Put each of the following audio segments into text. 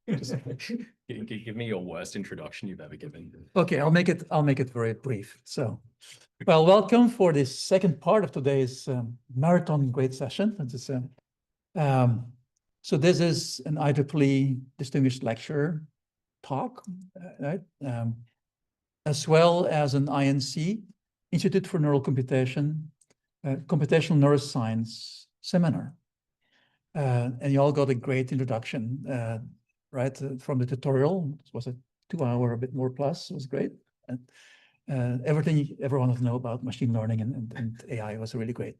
Just give me your worst introduction you've ever given. Okay, I'll make it very brief. So, well, welcome for this second part of today's marathon grade session. So this is an IEEE distinguished lecture talk, right? As well as an INC, Institute for Neural Computation, Computational Neuroscience seminar. And you all got a great introduction, right, from the tutorial. It was a 2-hour, a bit more plus. It was great. And everything everyone wants to know about machine learning and AI was really great.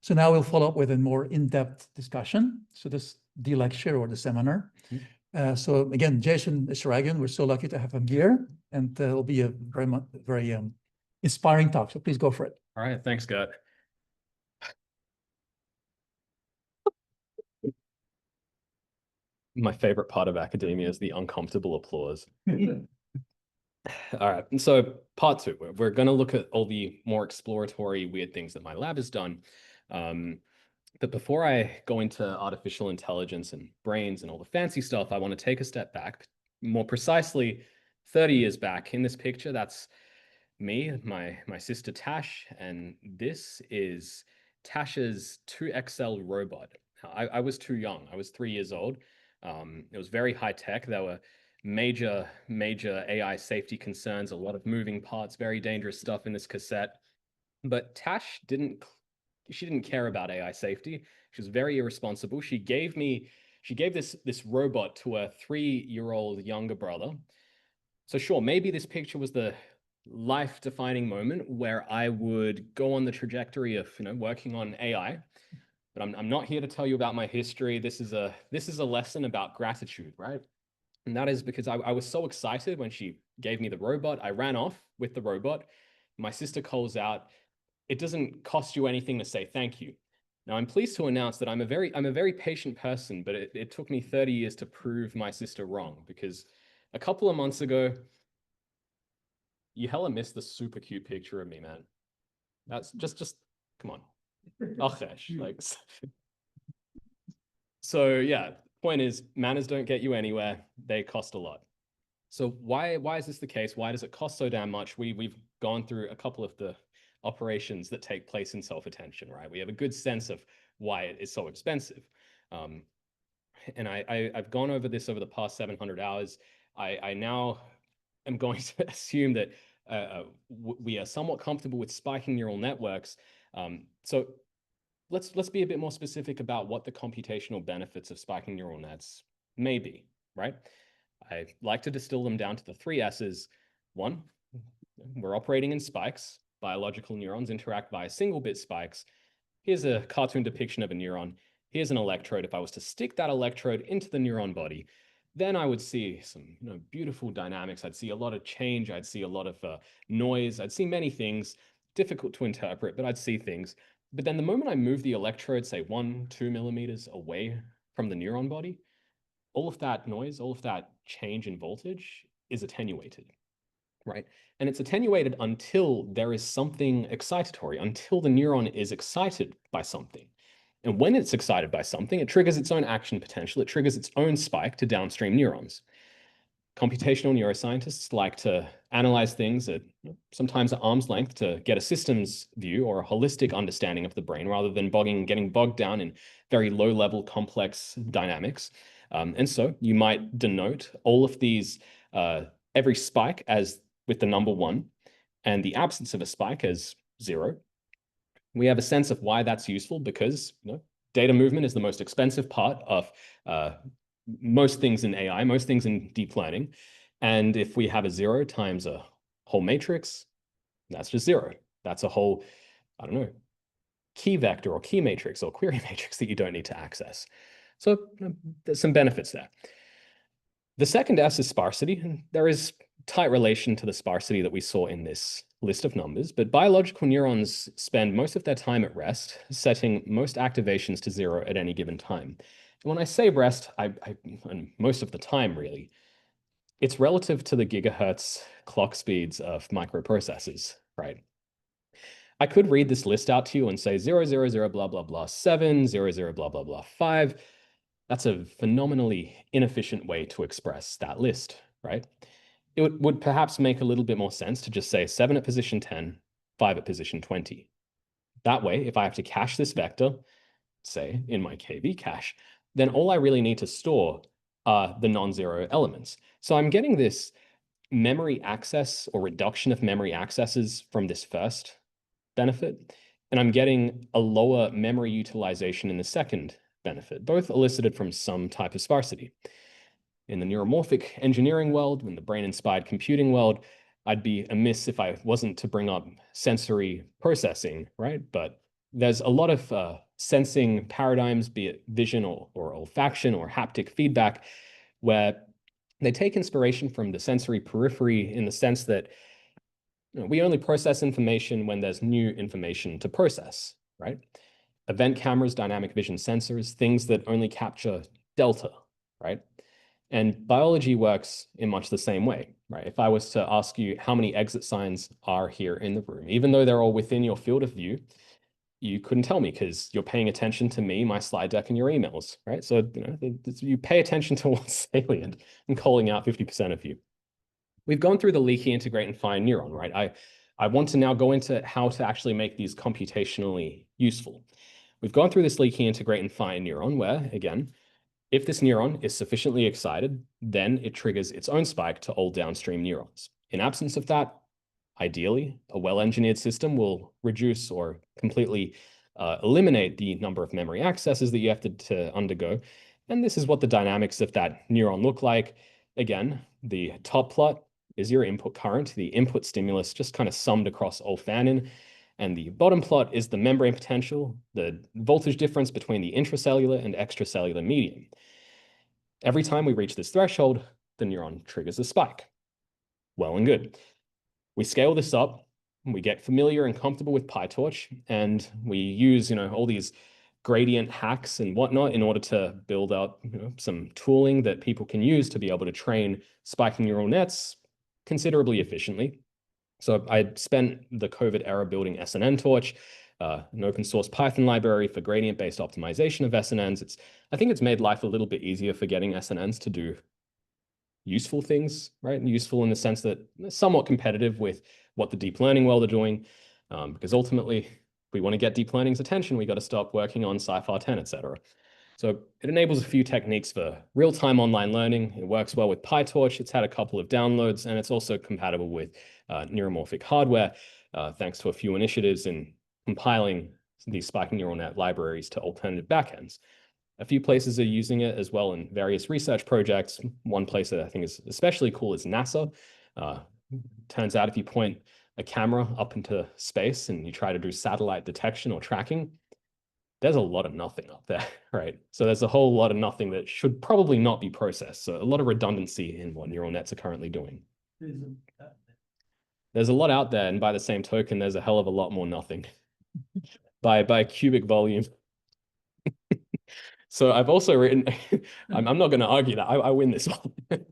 So now we'll follow up with a more in-depth discussion. So this the lecture or the seminar. So again, Jason Eshraghian, we're so lucky to have him here, and it'll be a very inspiring talk. So please go for it. All right, thanks, Gert. My favorite part of academia is the uncomfortable applause. All right, and so part two, we're going to look at all the more exploratory weird things that my lab has done. But before I go into artificial intelligence and brains and all the fancy stuff, I want to take a step back, more precisely 30 years back. In this picture, that's me, my sister Tash, and this is Tash's 2XL robot. I was too young. I was 3 years old. It was very high tech. There were major AI safety concerns, a lot of moving parts, very dangerous stuff in this cassette. But Tash didn't care about AI safety. She was very irresponsible. She gave this robot to a 3-year-old younger brother. So sure, maybe this picture was the life-defining moment where I would go on the trajectory of working on AI. But I'm not here to tell you about my history. This is a lesson about gratitude, right? And that is because I was so excited when she gave me the robot. I ran off with the robot. My sister calls out, "It doesn't cost you anything to say thank you." Now, I'm pleased to announce that I'm a very patient person, but it took me 30 years to prove my sister wrong, because a couple of months ago, you hella missed the super cute picture of me, man. That's just come on. Like, so yeah, point is, manners don't get you anywhere. They cost a lot. So why is this the case? Why does it cost so damn much? We've gone through a couple of the operations that take place in self-attention, right? We have a good sense of why it is so expensive. And I've gone over this over the past 700 hours. I now am going to assume that we are somewhat comfortable with spiking neural networks. So let's be a bit more specific about what the computational benefits of spiking neural nets may be, right? I like to distill them down to the 3 S's. 1, we're operating in spikes. Biological neurons interact via single-bit spikes. Here's a cartoon depiction of a neuron. Here's an electrode. If I was to stick that electrode into the neuron body, then I would see some beautiful dynamics. I'd see a lot of change. I'd see a lot of noise. I'd see many things, difficult to interpret, but I'd see things. But then the moment I move the electrode, say 1-2 millimeters away from the neuron body, all of that noise, all of that change in voltage is attenuated, right? And it's attenuated until there is something excitatory, until the neuron is excited by something. And when it's excited by something, it triggers its own action potential. It triggers its own spike to downstream neurons. Computational neuroscientists like to analyze things at sometimes at arm's length to get a systems view or a holistic understanding of the brain, rather than getting bogged down in very low-level complex dynamics. And so you might denote all of these, every spike as with the number 1 and the absence of a spike as 0. We have a sense of why that's useful, because data movement is the most expensive part of most things in AI, most things in deep learning. And if we have a 0 times a whole matrix, that's just 0. That's a whole, I don't know, key vector or key matrix or query matrix that you don't need to access. So there's some benefits there. The second S is sparsity, and there is tight relation to the sparsity that we saw in this list of numbers, but biological neurons spend most of their time at rest, setting most activations to 0 at any given time. And when I say rest, and most of the time really, it's relative to the gigahertz clock speeds of microprocessors, right? I could read this list out to you and say 0, 0, 0, blah, blah, blah, 7, 0, 0, blah, blah, blah, 5. That's a phenomenally inefficient way to express that list, right? It would perhaps make a little bit more sense to just say 7 at position 10, 5 at position 20. That way, if I have to cache this vector, say in my KV cache, then all I really need to store are the non-zero elements. So I'm getting this memory access or reduction of memory accesses from this first benefit, and I'm getting a lower memory utilization in the second benefit, both elicited from some type of sparsity. In the neuromorphic engineering world, in the brain-inspired computing world, I'd be amiss if I wasn't to bring up sensory processing, right? But there's a lot of sensing paradigms, be it vision or olfaction or haptic feedback, where they take inspiration from the sensory periphery in the sense that we only process information when there's new information to process, right? Event cameras, dynamic vision sensors, things that only capture delta, right? And biology works in much the same way, right? If I was to ask you how many exit signs are here in the room, even though they're all within your field of view, you couldn't tell me because you're paying attention to me, my slide deck, and your emails, right? So you pay attention to what's salient and calling out 50% of you. We've gone through the Loihi integrate and find neuron, right? I want to now go into how to actually make these computationally useful. We've gone through this Loihi integrate and find neuron where, again, if this neuron is sufficiently excited, then it triggers its own spike to all downstream neurons. In absence of that, ideally, a well-engineered system will reduce or completely eliminate the number of memory accesses that you have to undergo. And this is what the dynamics of that neuron look like. Again, the top plot is your input current, the input stimulus just kind of summed across all fanon. And the bottom plot is the membrane potential, the voltage difference between the intracellular and extracellular medium. Every time we reach this threshold, the neuron triggers a spike. Well and good. We scale this up, we get familiar and comfortable with PyTorch, and we use all these gradient hacks and whatnot in order to build up some tooling that people can use to be able to train spiking neural nets considerably efficiently. So I spent the COVID era building SNN Torch, an open source Python library for gradient-based optimization of SNNs. I think it's made life a little bit easier for getting SNNs to do useful things, right? Useful in the sense that they're somewhat competitive with what the deep learning world are doing, because ultimately, if we want to get deep learning's attention, we got to stop working on Sci-Fi 10, et cetera. So it enables a few techniques for real-time online learning. It works well with PyTorch. It's had a couple of downloads, and it's also compatible with neuromorphic hardware, thanks to a few initiatives in compiling these spiking neural net libraries to alternative backends. A few places are using it as well in various research projects. One place that I think is especially cool is NASA. Turns out if you point a camera up into space and you try to do satellite detection or tracking, there's a lot of nothing up there, right? So there's a whole lot of nothing that should probably not be processed. So a lot of redundancy in what neural nets are currently doing. There's a lot out there, and by the same token, there's a hell of a lot more nothing by cubic volume. So I've also written, I'm not going to argue that, I win this one.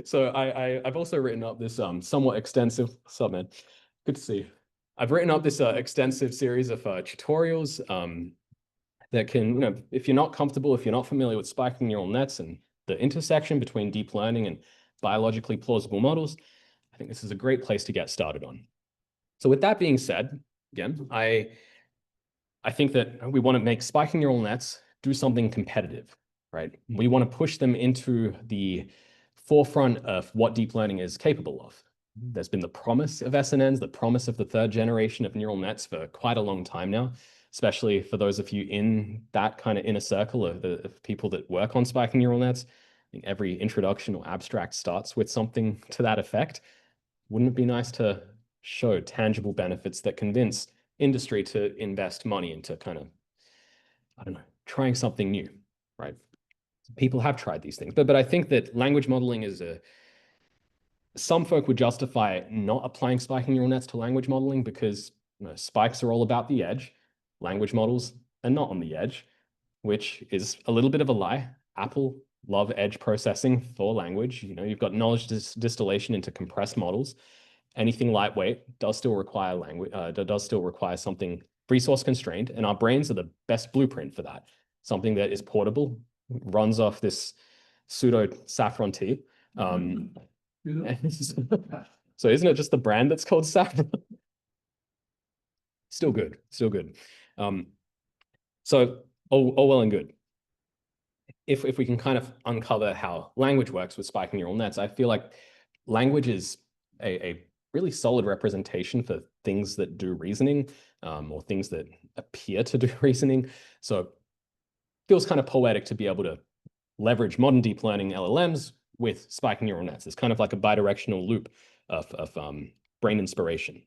So I've also written up this somewhat extensive, what's up, man? Good to see you. I've written up this extensive series of tutorials that can, if you're not comfortable, if you're not familiar with spiking neural nets and the intersection between deep learning and biologically plausible models, I think this is a great place to get started on. So with that being said, again, I think that we want to make spiking neural nets do something competitive, right? We want to push them into the forefront of what deep learning is capable of. There's been the promise of SNNs, the promise of the third generation of neural nets for quite a long time now, especially for those of you in that kind of inner circle of people that work on spiking neural nets. I think every introduction or abstract starts with something to that effect. Wouldn't it be nice to show tangible benefits that convince industry to invest money into kind of, I don't know, trying something new, right? People have tried these things, but I think that language modeling is some folk would justify not applying spiking neural nets to language modeling because spikes are all about the edge. Language models are not on the edge, which is a little bit of a lie. Apple love edge processing for language. You've got knowledge distillation into compressed models. anything lightweight does still require language, does still require something resource constrained, and our brains are the best blueprint for that. Something that is portable, runs off this pseudo saffron tea. So isn't it just the brand that's called saffron? Still good, still good. So all well and good. If we can kind of uncover how language works with spiking neural nets, I feel like language is a really solid representation for things that do reasoning, or things that appear to do reasoning. So it feels kind of poetic to be able to leverage modern deep learning LLMs with spiking neural nets. It's kind of like a bidirectional loop of brain inspiration.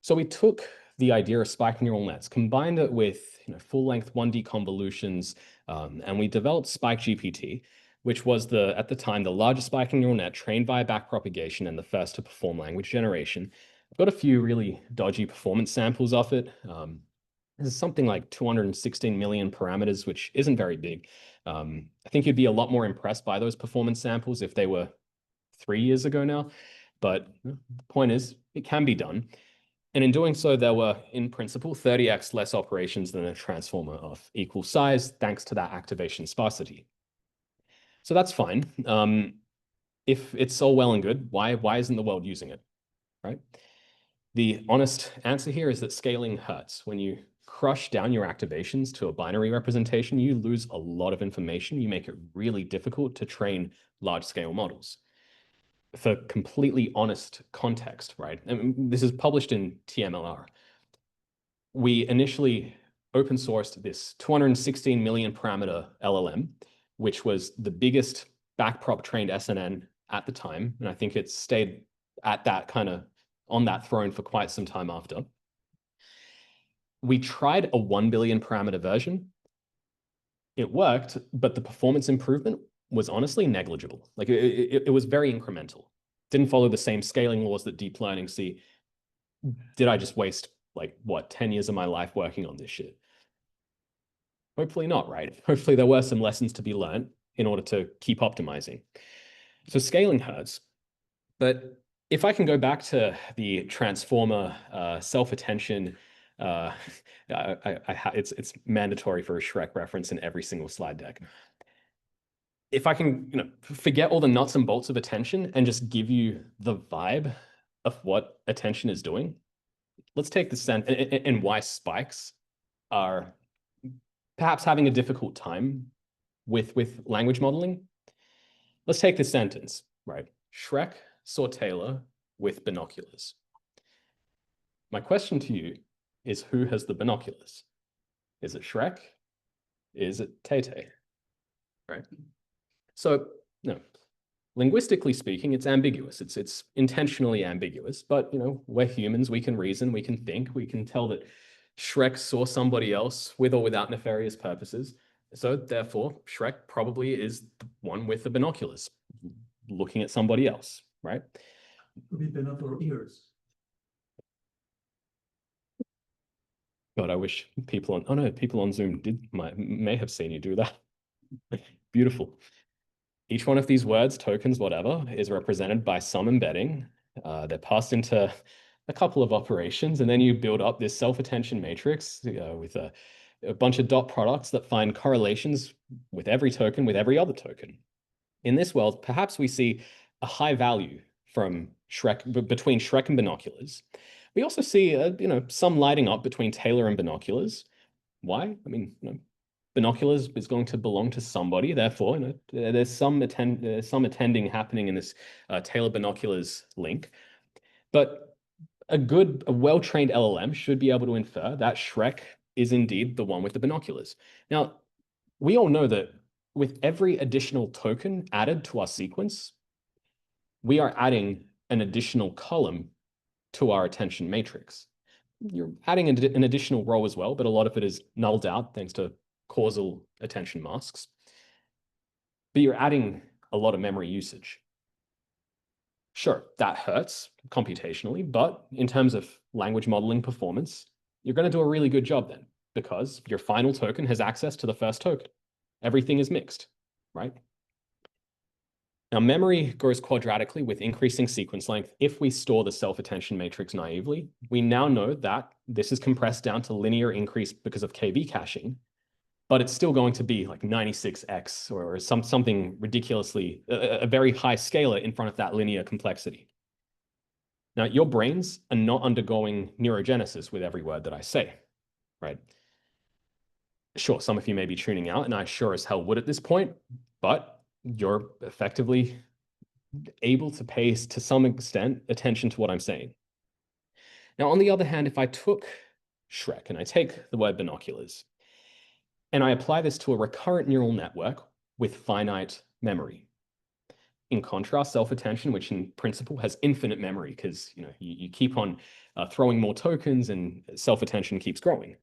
So we took the idea of spiking neural nets, combined it with full-length 1D convolutions, and we developed Spike GPT, which was at the time the largest spiking neural net trained via backpropagation and the first to perform language generation. I've got a few really dodgy performance samples of it. There's something like 216 million parameters, which isn't very big. I think you'd be a lot more impressed by those performance samples if they were 3 years ago now. But the point is, it can be done. And in doing so, there were, in principle, 30x less operations than a transformer of equal size, thanks to that activation sparsity. So that's fine. If it's all well and good, why isn't the world using it, right? The honest answer here is that scaling hurts. When you crush down your activations to a binary representation, you lose a lot of information. You make it really difficult to train large-scale models. For completely honest context, right? And this is published in TMLR. We initially open sourced this 216 million parameter LLM, which was the biggest backprop trained SNN at the time. And I think it stayed at that kind of on that throne for quite some time after. We tried a 1 billion parameter version. It worked, but the performance improvement was honestly negligible. Like it was very incremental. Didn't follow the same scaling laws that deep learning see. Did I just waste 10 years of my life working on this shit? Hopefully not, right? Hopefully there were some lessons to be learned in order to keep optimizing. So scaling hurts, but if I can go back to the transformer self-attention, it's mandatory for a Shrek reference in every single slide deck. If I can forget all the nuts and bolts of attention and just give you the vibe of what attention is doing, let's take the sense and why spikes are perhaps having a difficult time with language modeling. Let's take this sentence, right? Shrek saw Taylor with binoculars. My question to you is, who has the binoculars? Is it Shrek? Is it Tay-Tay? Right? So, no. Linguistically speaking, it's ambiguous. It's intentionally ambiguous, but we're humans, we can reason, we can think, we can tell that Shrek saw somebody else with or without nefarious purposes. So therefore, Shrek probably is the one with the binoculars, looking at somebody else, right? Could be binocular ears. God, I wish people on Zoom may have seen you do that. Beautiful. Each one of these words, tokens, whatever, is represented by some embedding. They're passed into a couple of operations, and then you build up this self-attention matrix with a bunch of dot products that find correlations with every token, with every other token. In this world, perhaps we see a high value from Shrek, between Shrek and binoculars. We also see some lighting up between Taylor and binoculars. Why? I mean, binoculars is going to belong to somebody. Therefore, there's some attending happening in this Taylor binoculars link. But a well-trained LLM should be able to infer that Shrek is indeed the one with the binoculars. Now, we all know that with every additional token added to our sequence, we are adding an additional column to our attention matrix. You're adding an additional row as well, but a lot of it is nulled out thanks to causal attention masks. But you're adding a lot of memory usage. Sure, that hurts computationally, but in terms of language modeling performance, you're going to do a really good job then, because your final token has access to the first token. Everything is mixed, right? Now, memory grows quadratically with increasing sequence length if we store the self-attention matrix naively. We now know that this is compressed down to linear increase because of KB caching, but it's still going to be like 96x or something ridiculously, a very high scalar in front of that linear complexity. Now, your brains are not undergoing neurogenesis with every word that I say, right? Sure, some of you may be tuning out, and I sure as hell would at this point, but you're effectively able to pay, to some extent, attention to what I'm saying. Now, on the other hand, if I took Shrek and I take the word binoculars, and I apply this to a recurrent neural network with finite memory. In contrast, self-attention, which in principle has infinite memory because you keep on throwing more tokens and self-attention keeps growing.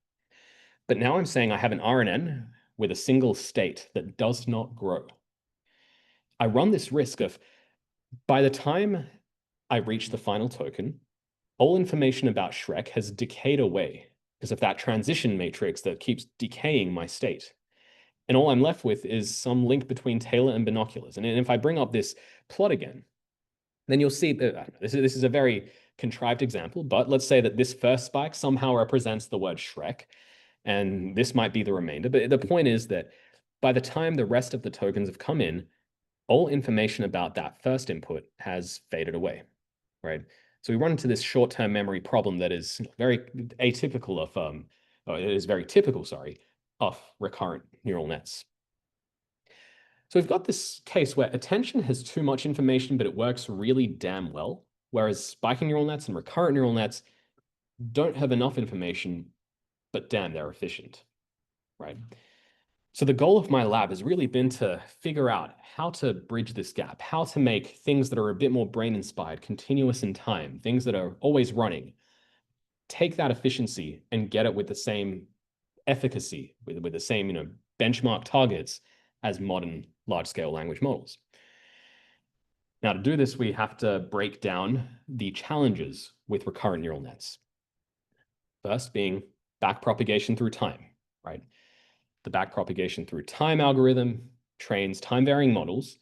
But now I'm saying I have an RNN with a single state that does not grow. I run this risk of, by the time I reach the final token, all information about Shrek has decayed away because of that transition matrix that keeps decaying my state. And all I'm left with is some link between Taylor and binoculars. And if I bring up this plot again, then you'll see that this is a very contrived example, but let's say that this first spike somehow represents the word Shrek, and this might be the remainder. But the point is that by the time the rest of the tokens have come in, all information about that first input has faded away, right? So we run into this short-term memory problem that is very atypical of, it is very typical, sorry, of recurrent neural nets. So we've got this case where attention has too much information, but it works really damn well, whereas spiking neural nets and recurrent neural nets don't have enough information, but damn, they're efficient, right? So the goal of my lab has really been to figure out how to bridge this gap, how to make things that are a bit more brain-inspired, continuous in time, things that are always running, take that efficiency and get it with the same efficacy, with the same benchmark targets as modern large-scale language models. Now, to do this, we have to break down the challenges with recurrent neural nets. First being backpropagation through time, right? The backpropagation through time algorithm trains time-varying models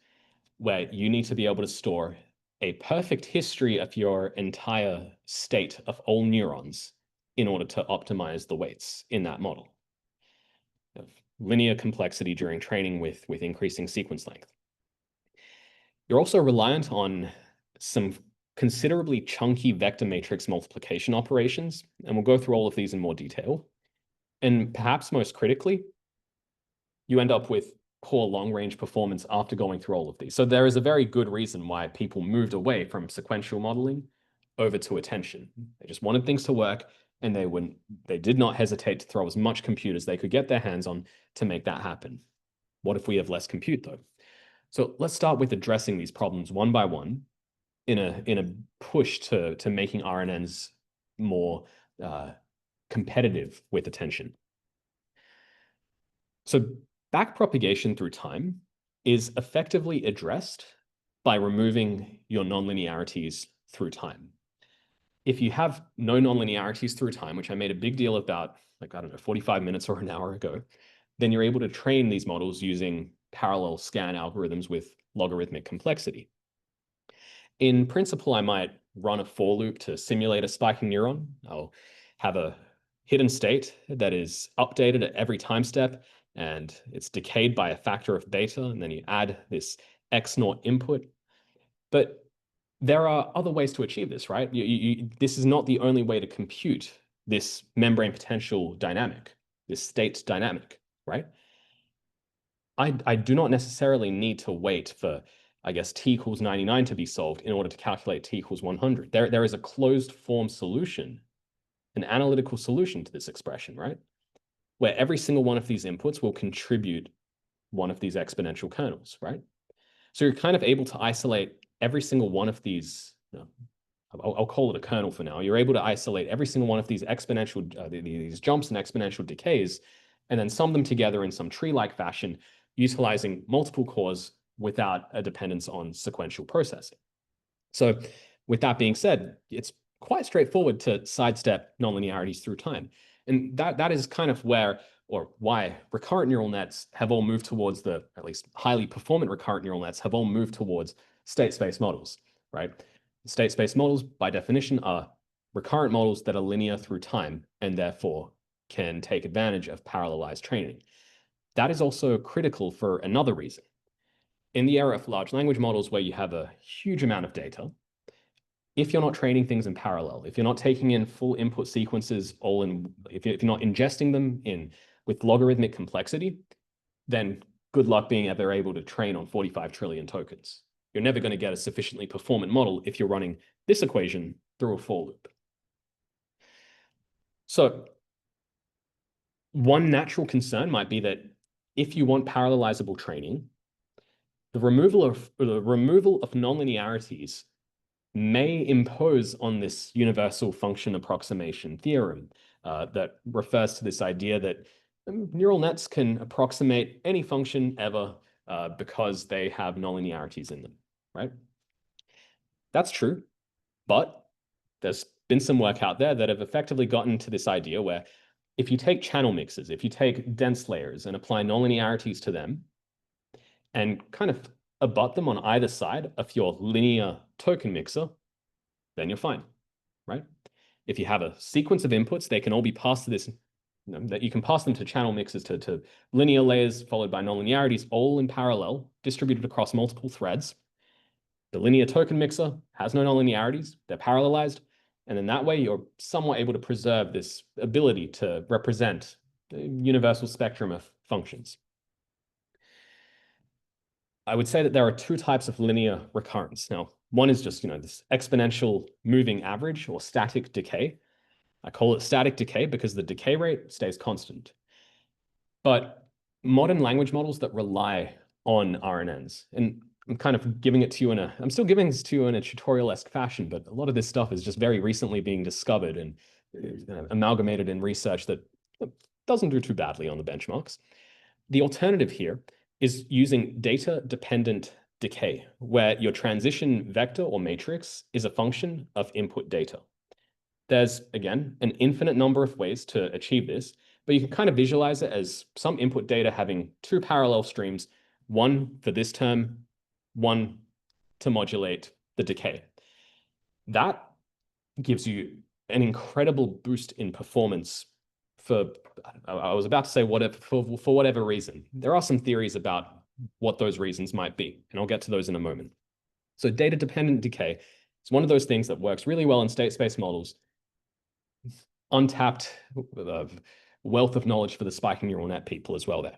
where you need to be able to store a perfect history of your entire state of all neurons in order to optimize the weights in that model. Linear complexity during training with increasing sequence length. You're also reliant on some considerably chunky vector matrix multiplication operations, and we'll go through all of these in more detail. And perhaps most critically, you end up with poor long-range performance after going through all of these. So there is a very good reason why people moved away from sequential modeling over to attention. They just wanted things to work, and they did not hesitate to throw as much compute as they could get their hands on to make that happen. What if we have less compute though? So let's start with addressing these problems one by one in a push to making RNNs more competitive with attention. So backpropagation through time is effectively addressed by removing your nonlinearities through time. If you have no nonlinearities through time, which I made a big deal about, like, I don't know, 45 minutes or an hour ago, then you're able to train these models using parallel scan algorithms with logarithmic complexity. In principle, I might run a for loop to simulate a spiking neuron. I'll have a hidden state that is updated at every time step, and it's decayed by a factor of beta, and then you add this X0 input. But there are other ways to achieve this, right? This is not the only way to compute this membrane potential dynamic, this state dynamic, right? I do not necessarily need to wait for, I guess, t equals 99 to be solved in order to calculate t equals 100. There is a closed form solution, an analytical solution to this expression, right? Where every single one of these inputs will contribute one of these exponential kernels, right? So you're kind of able to isolate every single one of these, I'll call it a kernel for now. You're able to isolate every single one of these exponential, these jumps and exponential decays, and then sum them together in some tree-like fashion, utilizing multiple cores without a dependence on sequential processing. So with that being said, it's quite straightforward to sidestep nonlinearities through time. And that is kind of where, or why recurrent neural nets have all moved towards at least highly performant recurrent neural nets have all moved towards state space models, right? State space models, by definition, are recurrent models that are linear through time and therefore can take advantage of parallelized training. That is also critical for another reason. In the era of large language models where you have a huge amount of data, if you're not training things in parallel, if you're not taking in full input sequences if you're not ingesting them in with logarithmic complexity, then good luck being ever able to train on 45 trillion tokens. You're never going to get a sufficiently performant model if you're running this equation through a for loop. So one natural concern might be that if you want parallelizable training, the removal of nonlinearities may impose on this universal function approximation theorem that refers to this idea that neural nets can approximate any function ever because they have nonlinearities in them, right? That's true, but there's been some work out there that have effectively gotten to this idea where if you take channel mixes, if you take dense layers and apply nonlinearities to them and kind of abut them on either side of your linear token mixer, then you're fine, right? If you have a sequence of inputs, they can all be passed to this, that you can pass them to channel mixes, to linear layers followed by nonlinearities, all in parallel, distributed across multiple threads. The linear token mixer has no nonlinearities, they're parallelized, and then that way you're somewhat able to preserve this ability to represent the universal spectrum of functions. I would say that there are two types of linear recurrence. Now, one is just, this exponential moving average or static decay. I call it static decay because the decay rate stays constant. But modern language models that rely on RNNs, and I'm kind of giving it to you I'm still giving this to you in a tutorial-esque fashion, but a lot of this stuff is just very recently being discovered and amalgamated in research that doesn't do too badly on the benchmarks. The alternative here is using data-dependent decay, where your transition vector or matrix is a function of input data. There's, again, an infinite number of ways to achieve this, but you can kind of visualize it as some input data having two parallel streams, one for this term, one to modulate the decay. That gives you an incredible boost in performance I was about to say for whatever reason. There are some theories about what those reasons might be, and I'll get to those in a moment. So data-dependent decay is one of those things that works really well in state space models. Untapped wealth of knowledge for the spiking neural net people as well there.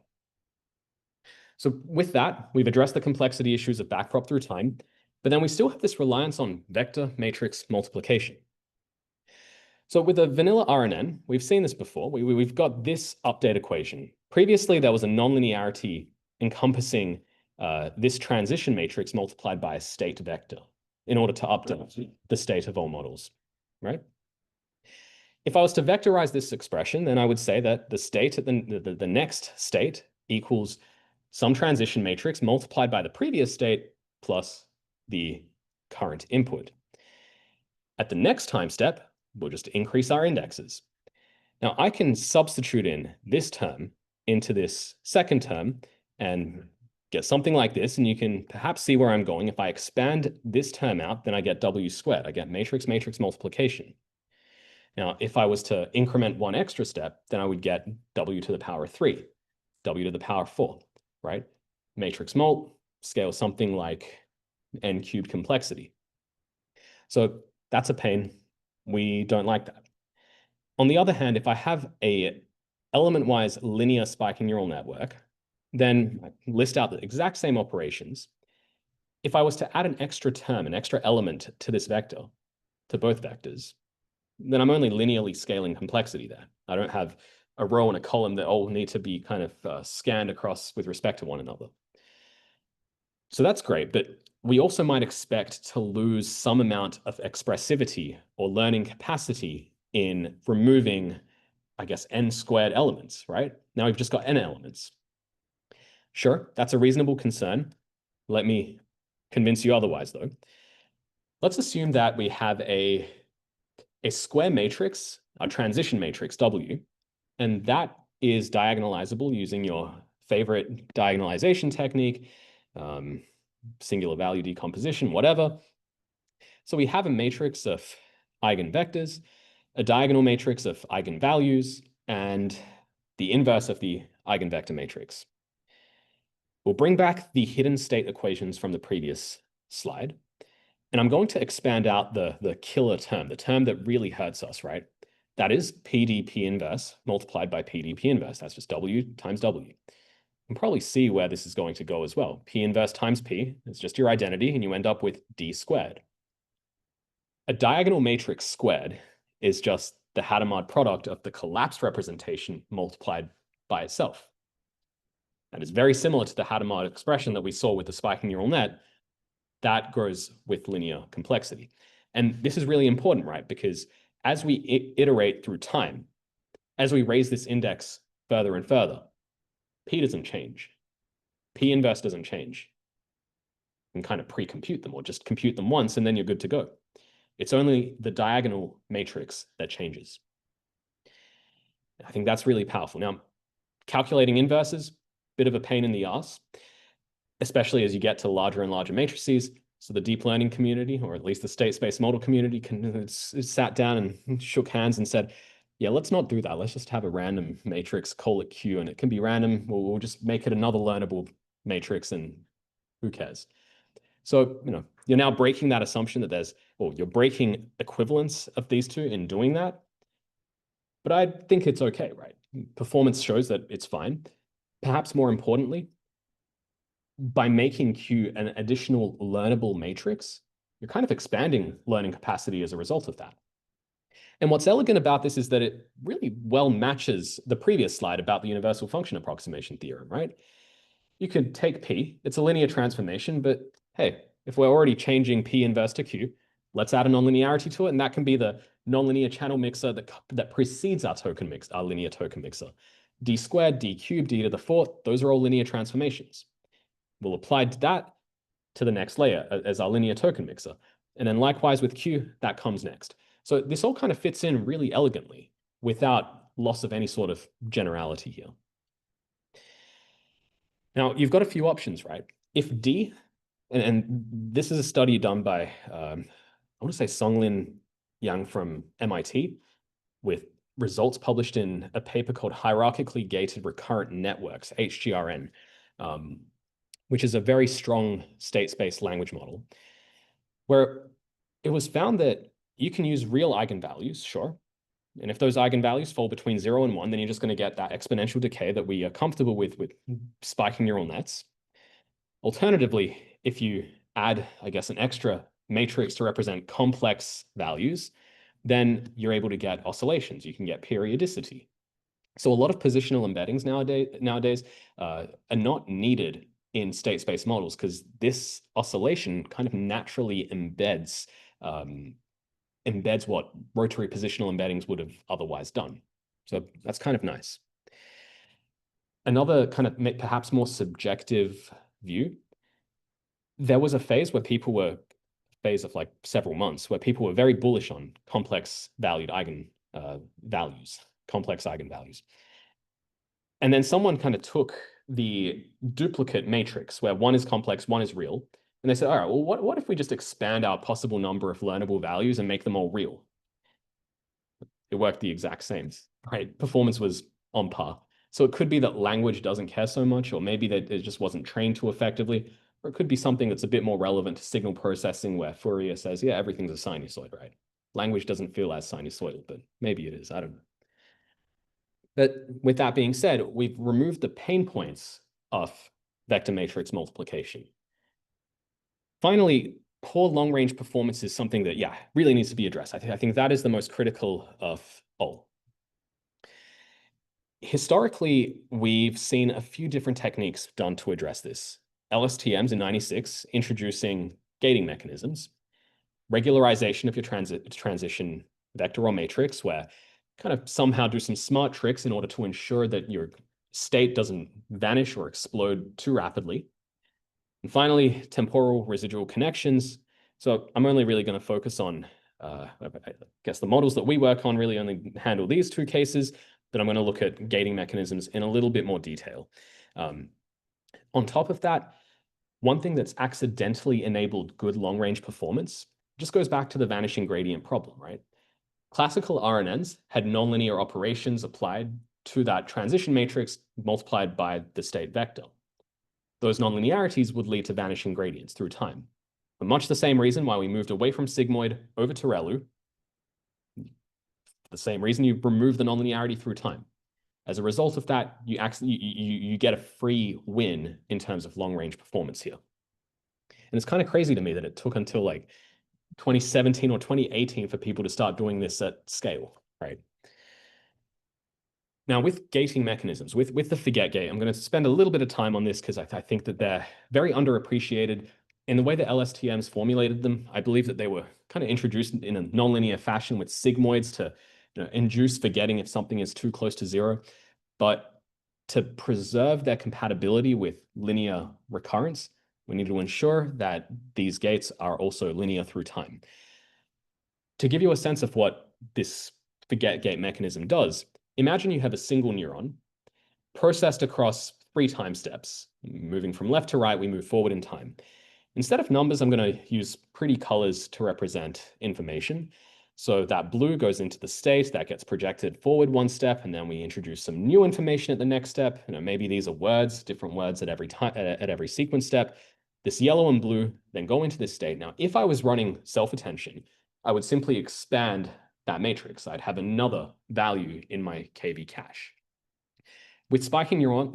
So with that, we've addressed the complexity issues of backprop through time, but then we still have this reliance on vector matrix multiplication. So with a vanilla RNN, we've seen this before. We've got this update equation. Previously, there was a nonlinearity encompassing this transition matrix multiplied by a state vector in order to update the state of all models, right? If I was to vectorize this expression, then I would say that the state at the next state equals some transition matrix multiplied by the previous state plus the current input. At the next time step, we'll just increase our indexes. Now I can substitute in this term into this second term and get something like this, and you can perhaps see where I'm going. If I expand this term out, then I get W squared. I get matrix multiplication. Now, if I was to increment one extra step, then I would get W to the power 3, W to the power 4, right? Matrix mult scales something like n cubed complexity. So that's a pain. We don't like that. On the other hand, if I have a element-wise linear spiking neural network, then I list out the exact same operations. If I was to add an extra term, an extra element to this vector, to both vectors, then I'm only linearly scaling complexity there. I don't have a row and a column that all need to be kind of scanned across with respect to one another. So that's great, but we also might expect to lose some amount of expressivity or learning capacity in removing, I guess, n squared elements, right? Now we've just got n elements. Sure, that's a reasonable concern. Let me convince you otherwise, though. Let's assume that we have a square matrix, a transition matrix, W, And that is diagonalizable using your favorite diagonalization technique, singular value decomposition, whatever. So we have a matrix of eigenvectors, a diagonal matrix of eigenvalues, and the inverse of the eigenvector matrix. We'll bring back the hidden state equations from the previous slide. And I'm going to expand out the killer term, the term that really hurts us, right? That is PDP inverse multiplied by PDP inverse. That's just W times W. You can probably see where this is going to go as well. P inverse times P is just your identity, and you end up with D squared. A diagonal matrix squared is just the Hadamard product of the collapsed representation multiplied by itself. That is very similar to the Hadamard expression that we saw with the spiking neural net. That grows with linear complexity. And this is really important, right? Because as we iterate through time, as we raise this index further and further, P doesn't change. P inverse doesn't change. You can kind of pre-compute them or just compute them once and then you're good to go. It's only the diagonal matrix that changes. I think that's really powerful. Now, calculating inverses, bit of a pain in the ass, especially as you get to larger and larger matrices. So the deep learning community, or at least the state space model community, sat down and shook hands and said, yeah, let's not do that. Let's just have a random matrix, call it Q, and it can be random. We'll just make it another learnable matrix, and who cares? So, you're now breaking that assumption that you're breaking equivalence of these two in doing that. But I think it's okay, right? Performance shows that it's fine. Perhaps more importantly, by making Q an additional learnable matrix, you're kind of expanding learning capacity as a result of that. And what's elegant about this is that it really well matches the previous slide about the universal function approximation theorem, right? You could take P, it's a linear transformation, but hey, if we're already changing P inverse to Q, let's add a nonlinearity to it, and that can be the nonlinear channel mixer that precedes our token mix, our linear token mixer. D squared, D cubed, D to the fourth, those are all linear transformations. We'll apply that to the next layer as our linear token mixer. And then likewise with Q, that comes next. So this all kind of fits in really elegantly without loss of any sort of generality here. Now, you've got a few options, right? If D, and this is a study done by, I want to say Songlin Yang from MIT, with results published in a paper called Hierarchically Gated Recurrent Networks, HGRN, which is a very strong state space language model, where it was found that you can use real eigenvalues, sure. And if those eigenvalues fall between 0 and 1, then you're just going to get that exponential decay that we are comfortable with spiking neural nets. Alternatively, if you add, I guess, an extra matrix to represent complex values, then you're able to get oscillations. You can get periodicity. So a lot of positional embeddings nowadays are not needed in state space models because this oscillation kind of naturally embeds what rotary positional embeddings would have otherwise done. So that's kind of nice. Another kind of perhaps more subjective view, there was a phase of like several months where people were very bullish on complex valued eigenvalues. And then someone kind of took the duplicate matrix where one is complex, one is real. And they said, all right, well, what if we just expand our possible number of learnable values and make them all real? It worked the exact same, right? Performance was on par. So it could be that language doesn't care so much, or maybe that it just wasn't trained too effectively, or it could be something that's a bit more relevant to signal processing where Fourier says, yeah, everything's a sinusoid, right? Language doesn't feel as sinusoidal, but maybe it is, I don't know. But with that being said, we've removed the pain points of vector matrix multiplication. Finally, poor long-range performance is something that, yeah, really needs to be addressed. I think that is the most critical of all. Historically, we've seen a few different techniques done to address this. LSTMs in '96 introducing gating mechanisms, regularization of your transition vector or matrix, where kind of somehow do some smart tricks in order to ensure that your state doesn't vanish or explode too rapidly. And finally, temporal residual connections. So I'm only really going to focus on, I guess the models that we work on really only handle these two cases, that I'm going to look at gating mechanisms in a little bit more detail. On top of that, one thing that's accidentally enabled good long-range performance just goes back to the vanishing gradient problem, right? Classical RNNs had nonlinear operations applied to that transition matrix multiplied by the state vector. Those nonlinearities would lead to vanishing gradients through time. For much the same reason why we moved away from sigmoid over to ReLU, the same reason you remove the nonlinearity through time. As a result of that, you get a free win in terms of long-range performance here. And it's kind of crazy to me that it took until like 2017 or 2018 for people to start doing this at scale, right? Now, with gating mechanisms, with the forget gate, I'm going to spend a little bit of time on this because I think that they're very underappreciated. In the way that LSTMs formulated them, I believe that they were kind of introduced in a nonlinear fashion with sigmoids to induce forgetting if something is too close to zero. But to preserve their compatibility with linear recurrence, we need to ensure that these gates are also linear through time. To give you a sense of what this forget gate mechanism does, imagine you have a single neuron processed across 3 time steps. Moving from left to right, we move forward in time. Instead of numbers, I'm going to use pretty colors to represent information. So that blue goes into the state, that gets projected forward 1 step, and then we introduce some new information at the next step. Maybe these are words, different words at every sequence step. This yellow and blue then go into this state. Now, if I was running self-attention, I would simply expand that matrix. I'd have another value in my KV cache. With spiking neurons,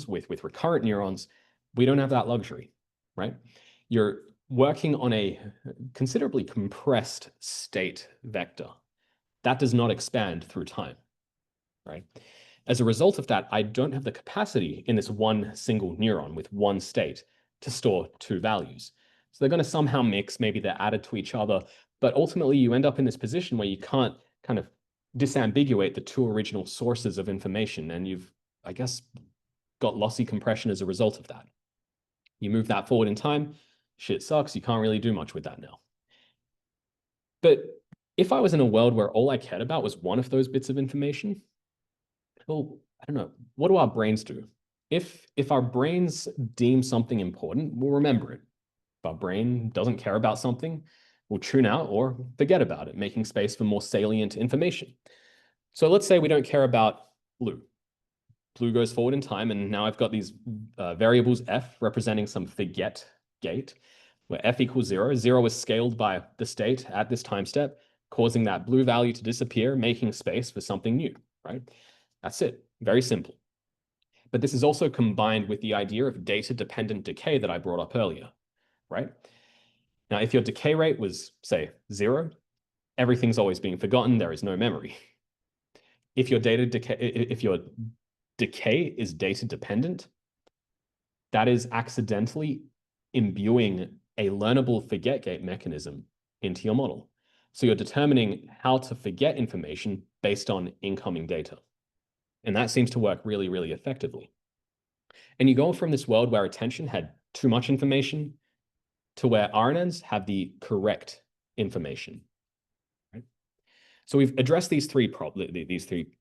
with recurrent neurons, we don't have that luxury, right? You're working on a considerably compressed state vector. That does not expand through time, right? As a result of that, I don't have the capacity in this one single neuron with one state to store 2 values. So they're going to somehow mix, maybe they're added to each other, but ultimately you end up in this position where you can't kind of disambiguate the 2 original sources of information, and you've, I guess, got lossy compression as a result of that. You move that forward in time, shit sucks, you can't really do much with that now. But if I was in a world where all I cared about was one of those bits of information, well, I don't know, what do our brains do? If our brains deem something important, we'll remember it. If our brain doesn't care about something, we'll tune out or forget about it, making space for more salient information. So let's say we don't care about blue. Blue goes forward in time, and now I've got these variables f representing some forget gate, where f equals 0. 0 is scaled by the state at this time step, causing that blue value to disappear, making space for something new, right? That's it. Very simple. But this is also combined with the idea of data-dependent decay that I brought up earlier, right? Now, if your decay rate was, say, 0, everything's always being forgotten. There is no memory. If your decay is data-dependent, that is accidentally imbuing a learnable forget gate mechanism into your model. So you're determining how to forget information based on incoming data. And that seems to work really, really effectively. And you go from this world where attention had too much information to where RNNs have the correct information. Right? So we've addressed these 3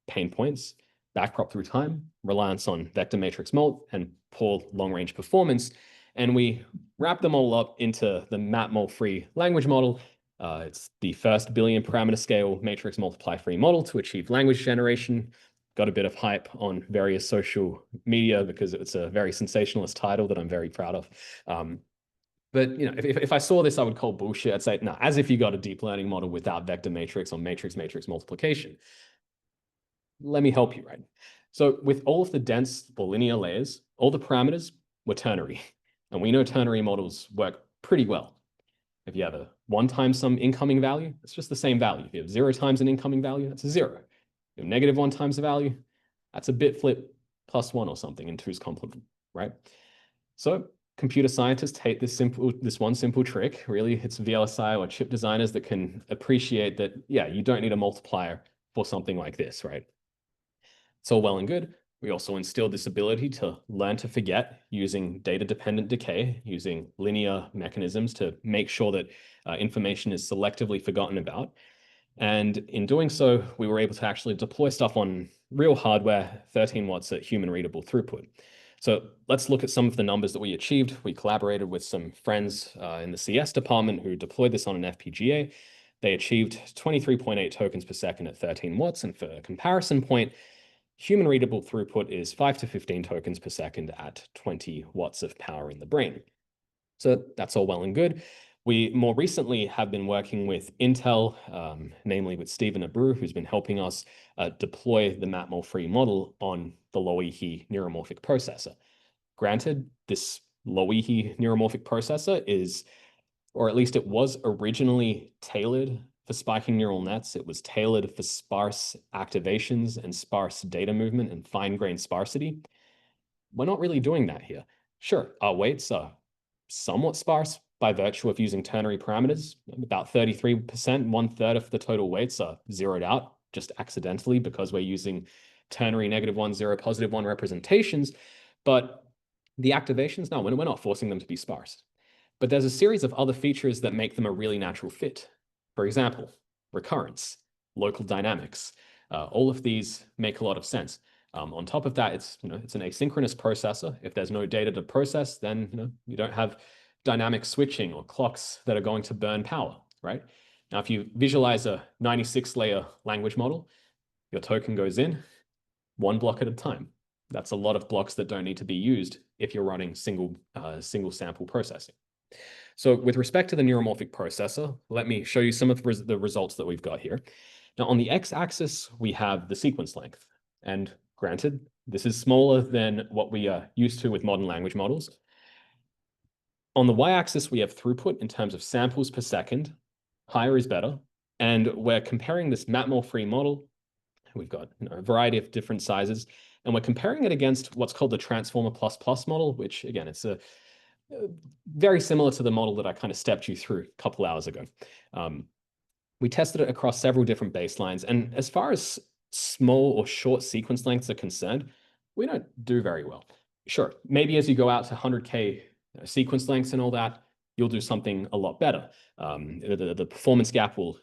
pain points: backprop through time, reliance on vector matrix mult, and poor long-range performance. And we wrap them all up into the matmul-free language model. It's the first billion parameter scale matrix multiply-free model to achieve language generation. Got a bit of hype on various social media because it's a very sensationalist title that I'm very proud of. But if I saw this, I would call bullshit. I'd say, no, as if you got a deep learning model without vector matrix or matrix multiplication. Let me help you, right? So with all of the dense or linear layers, all the parameters were ternary. And we know ternary models work pretty well. If you have a 1 times some incoming value, it's just the same value. If you have 0 times an incoming value, that's a 0. If you have -1 times the value, that's a bit flip +1 or something in 2's complement, right? So computer scientists hate this one simple trick. Really, it's VLSI or chip designers that can appreciate that, yeah, you don't need a multiplier for something like this, right? It's all well and good. We also instilled this ability to learn to forget using data-dependent decay, using linear mechanisms to make sure that information is selectively forgotten about. And in doing so, we were able to actually deploy stuff on real hardware, 13 watts at human readable throughput. So let's look at some of the numbers that we achieved. We collaborated with some friends in the CS department who deployed this on an FPGA. They achieved 23.8 tokens per second at 13 watts. And for a comparison point, human readable throughput is 5 to 15 tokens per second at 20 watts of power in the brain. So that's all well and good. We more recently have been working with Intel, namely with Stephen Abreu, who's been helping us deploy the matmul-free model on the Loihi neuromorphic processor. Granted, this Loihi neuromorphic processor is, or at least it was originally tailored for spiking neural nets. It was tailored for sparse activations and sparse data movement and fine-grained sparsity. We're not really doing that here. Sure, our weights are somewhat sparse by virtue of using ternary parameters. About 33%, 1/3 of the total weights are zeroed out just accidentally because we're using ternary -1, 0, +1 representations. But the activations, no, we're not forcing them to be sparse. But there's a series of other features that make them a really natural fit. For example, recurrence, local dynamics. All of these make a lot of sense. On top of that, it's an asynchronous processor. If there's no data to process, then you don't have dynamic switching or clocks that are going to burn power, right? Now, if you visualize a 96-layer language model, your token goes in 1 block at a time. That's a lot of blocks that don't need to be used if you're running single sample processing. So with respect to the neuromorphic processor, let me show you some of the results that we've got here. Now, on the x-axis, we have the sequence length. And granted, this is smaller than what we are used to with modern language models. On the y-axis, we have throughput in terms of samples per second. Higher is better. And we're comparing this matmul-free model. We've got a variety of different sizes. And we're comparing it against what's called the transformer++ model, which, again, it's very similar to the model that I kind of stepped you through a couple hours ago. We tested it across several different baselines. And as far as small or short sequence lengths are concerned, we don't do very well. Sure, maybe as you go out to 100K sequence lengths and all that, you'll do something a lot better. The performance gap will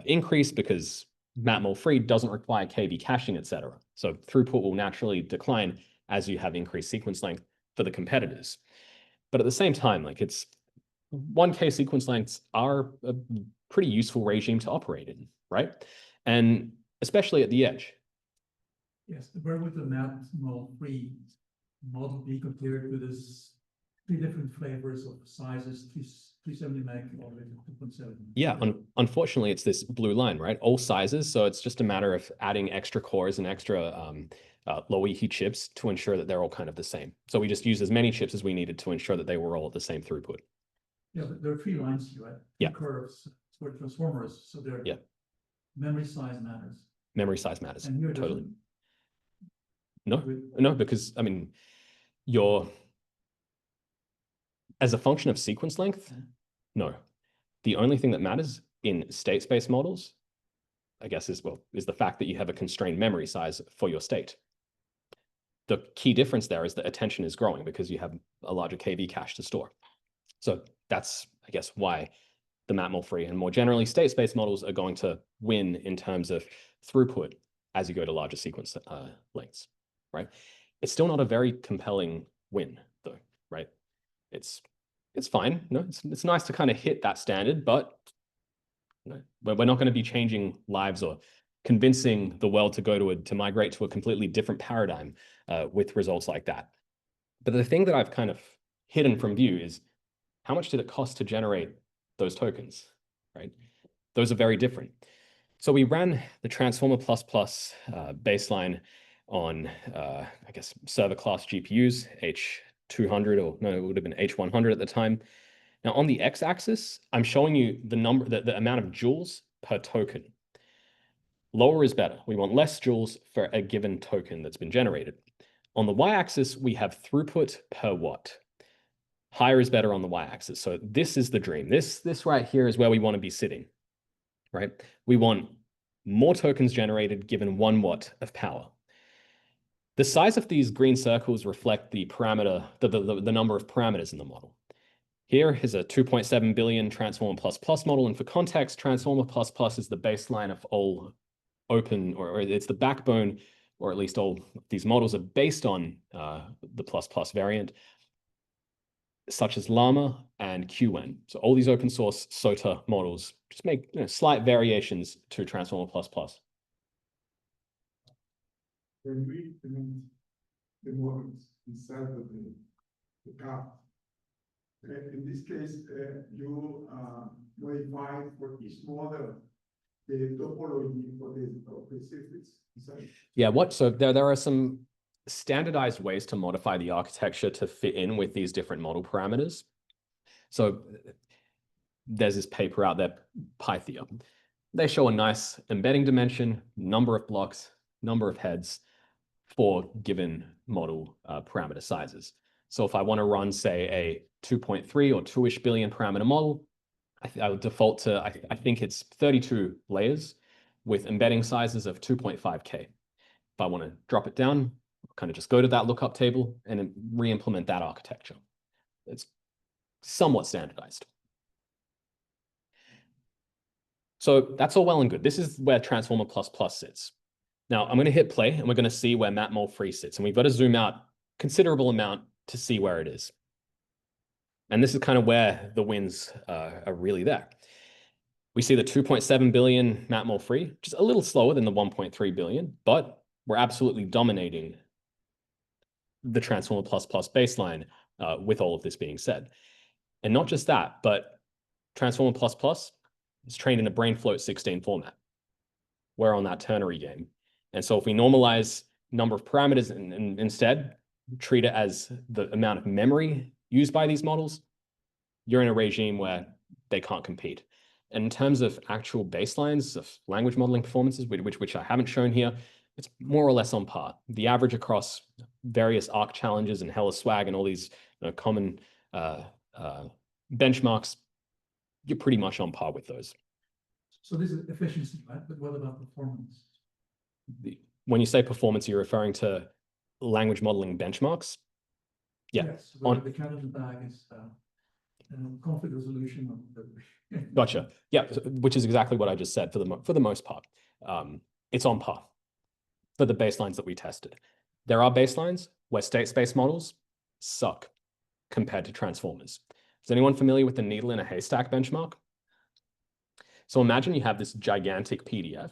increase because matmul-free doesn't require KB caching, etc. So throughput will naturally decline as you have increased sequence length for the competitors. But at the same time, like 1K sequence lengths are a pretty useful regime to operate in, right? And especially at the edge. Yes, where would the matmul-free model be compared to this 3 different flavors of sizes, 370 meg all the way to 2.7? Yeah, unfortunately, it's this blue line, right? All sizes. So it's just a matter of adding extra cores and extra Loihi chips to ensure that they're all kind of the same. So we just used as many chips as we needed to ensure that they were all at the same throughput. Yeah, but there are 3 lines here, right? 3 curves for transformers. So memory size matters. Memory size matters. And here totally. No, because I mean, as a function of sequence length, no. The only thing that matters in state space models, I guess, is the fact that you have a constrained memory size for your state. The key difference there is that attention is growing because you have a larger KV cache to store. So that's, I guess, why the matmul-free and more generally state space models are going to win in terms of throughput as you go to larger sequence lengths, right? It's still not a very compelling win, though, right? It's fine. It's nice to kind of hit that standard, but we're not going to be changing lives or convincing the world to migrate to a completely different paradigm with results like that. But the thing that I've kind of hidden from view is how much did it cost to generate those tokens, right? Those are very different. So we ran the Transformer++ baseline on, I guess, server class GPUs, H200, or no, it would have been H100 at the time. Now on the x-axis, I'm showing you the amount of joules per token. Lower is better. We want less joules for a given token that's been generated. On the y-axis, we have throughput per watt. Higher is better on the y-axis. So this is the dream. This right here is where we want to be sitting, right? We want more tokens generated given 1 watt of power. The size of these green circles reflect the parameter, the number of parameters in the model. here is a 2.7 billion Transformer++ model. And for context, Transformer++ is the baseline of all open, or it's the backbone, or at least all these models are based on the ++ variant, such as Llama and QN. So all these open source SOTA models just make slight variations to Transformer++. When we implement the models inside of the card, in this case, you modify for each model the topology for the circuits inside. Yeah, so there are some standardized ways to modify the architecture to fit in with these different model parameters. So there's this paper out there, Pythia. They show a nice embedding dimension, number of blocks, number of heads for given model parameter sizes. So if I want to run, say, a 2.3 or 2-ish billion parameter model, I would default to, I think it's 32 layers with embedding sizes of 2.5K. If I want to drop it down, I'll kind of just go to that lookup table and re-implement that architecture. It's somewhat standardized. So that's all well and good. This is where Transformer++ sits. Now I'm going to hit play and we're going to see where matmul3 sits. And we've got to zoom out a considerable amount to see where it is. And this is kind of where the wins are really there. We see the 2.7 billion matmul3, which is a little slower than the 1.3 billion, but we're absolutely dominating the Transformer++ baseline with all of this being said. And not just that, but Transformer++ is trained in a BrainFloat 16 format. We're on that ternary game. And so if we normalize number of parameters and instead treat it as the amount of memory used by these models, you're in a regime where they can't compete. And in terms of actual baselines of language modeling performances, which I haven't shown here, it's more or less on par. The average across various ARC challenges and HelloSwag and all these common benchmarks, you're pretty much on par with those. So this is efficiency, right? But what about performance? When you say performance, you're referring to language modeling benchmarks? Yeah. Yes, where the candidate bag is config resolution of the... Gotcha. Yeah, which is exactly what I just said for the most part. It's on par for the baselines that we tested. There are baselines where state space models suck compared to transformers. Is anyone familiar with the needle in a haystack benchmark? So imagine you have this gigantic PDF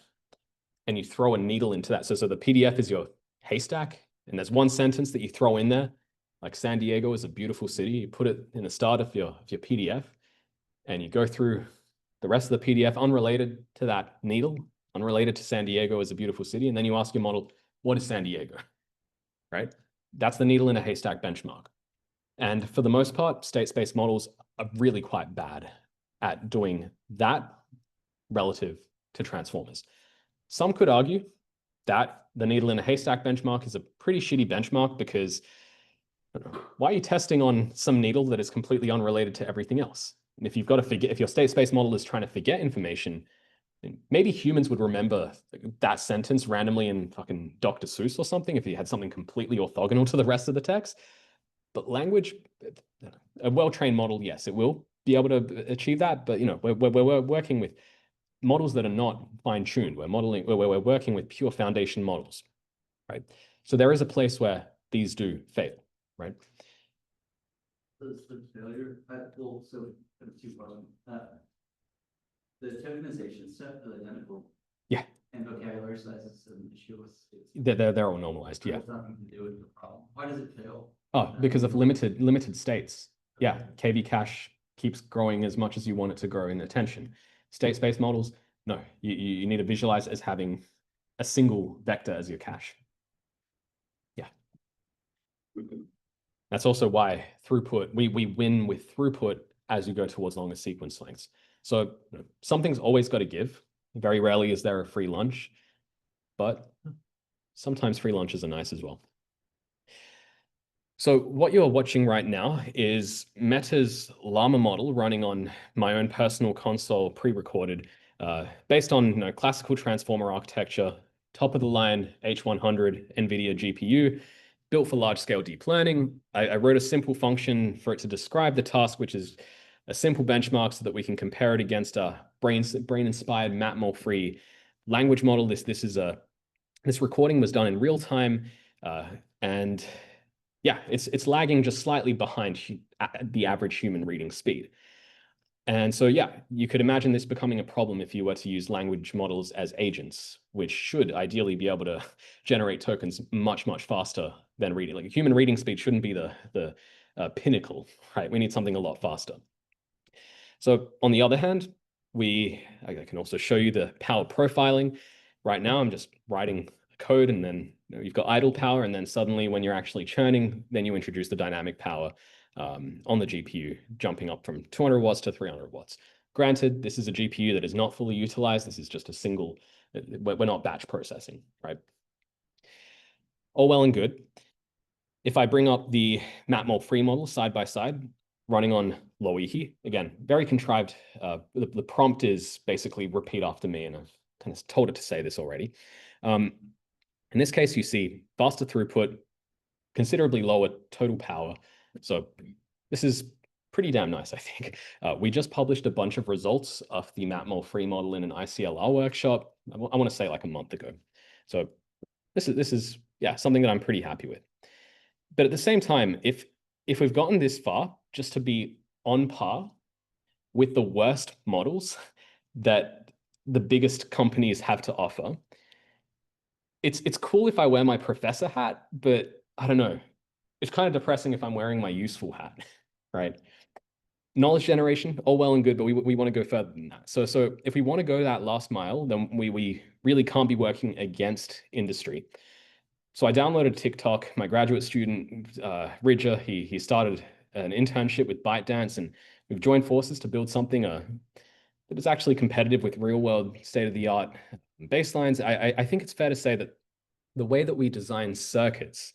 and you throw a needle into that. So the PDF is your haystack, and there's one sentence that you throw in there, like San Diego is a beautiful city. You put it in the start of your PDF, and you go through the rest of the PDF unrelated to that needle, unrelated to San Diego is a beautiful city, and then you ask your model, what is San Diego, right? That's the needle in a haystack benchmark. And for the most part, state space models are really quite bad at doing that relative to transformers. Some could argue that the needle in a haystack benchmark is a pretty shitty benchmark because why are you testing on some needle that is completely unrelated to everything else? And if you've got to forget, if your state space model is trying to forget information, then maybe humans would remember that sentence randomly in fucking Dr. Seuss or something if you had something completely orthogonal to the rest of the text. But language, a well-trained model, yes, it will be able to achieve that. But we're working with models that are not fine-tuned. We're working with pure foundation models, right? So there is a place where these do fail, right? The failure, so two problems. The tokenization set is identical. Yeah. And vocabulary size is an issue with they're all normalized, yeah. It has nothing to do with the problem. Why does it fail? Oh, because of limited states. Yeah, KV cache keeps growing as much as you want it to grow in attention. State space models, no, you need to visualize as having a single vector as your cache. Yeah. That's also why throughput, we win with throughput as you go towards longer sequence lengths. So something's always got to give. Very rarely is there a free lunch, but sometimes free lunches are nice as well. So what you're watching right now is Meta's Llama model running on my own personal console pre-recorded, based on classical transformer architecture, top of the line H100 NVIDIA GPU, built for large-scale deep learning. I wrote a simple function for it to describe the task, which is a simple benchmark so that we can compare it against a brain-inspired, matmul-free language model. This recording was done in real time, and yeah, it's lagging just slightly behind the average human reading speed. And so, yeah, you could imagine this becoming a problem if you were to use language models as agents, which should ideally be able to generate tokens much, much faster than reading. Like human reading speed shouldn't be the pinnacle, right? We need something a lot faster. So on the other hand, I can also show you the power profiling. Right now, I'm just writing code, and then you've got idle power, and then suddenly when you're actually churning, then you introduce the dynamic power on the GPU, jumping up from 200 watts to 300 watts. Granted, this is a GPU that is not fully utilized. This is just a single, we're not batch processing, right? All well and good. If I bring up the matmul-free model side by side, running on Loihi, again, very contrived. The prompt is basically repeat after me, and I've kind of told it to say this already. In this case, you see faster throughput, considerably lower total power. So this is pretty damn nice, I think. We just published a bunch of results of the matmul-free model in an ICLR workshop. I want to say like a month ago. So this is yeah, something that I'm pretty happy with. But at the same time, if we've gotten this far just to be on par with the worst models that the biggest companies have to offer, it's cool if I wear my professor hat, but I don't know. It's kind of depressing if I'm wearing my useful hat, right? Knowledge generation, all well and good, but we want to go further than that. So if we want to go that last mile, then we really can't be working against industry. So I downloaded TikTok. My graduate student, Ridger, he started an internship with ByteDance, and we've joined forces to build something that is actually competitive with real-world state-of-the-art baselines. I think it's fair to say that the way that we design circuits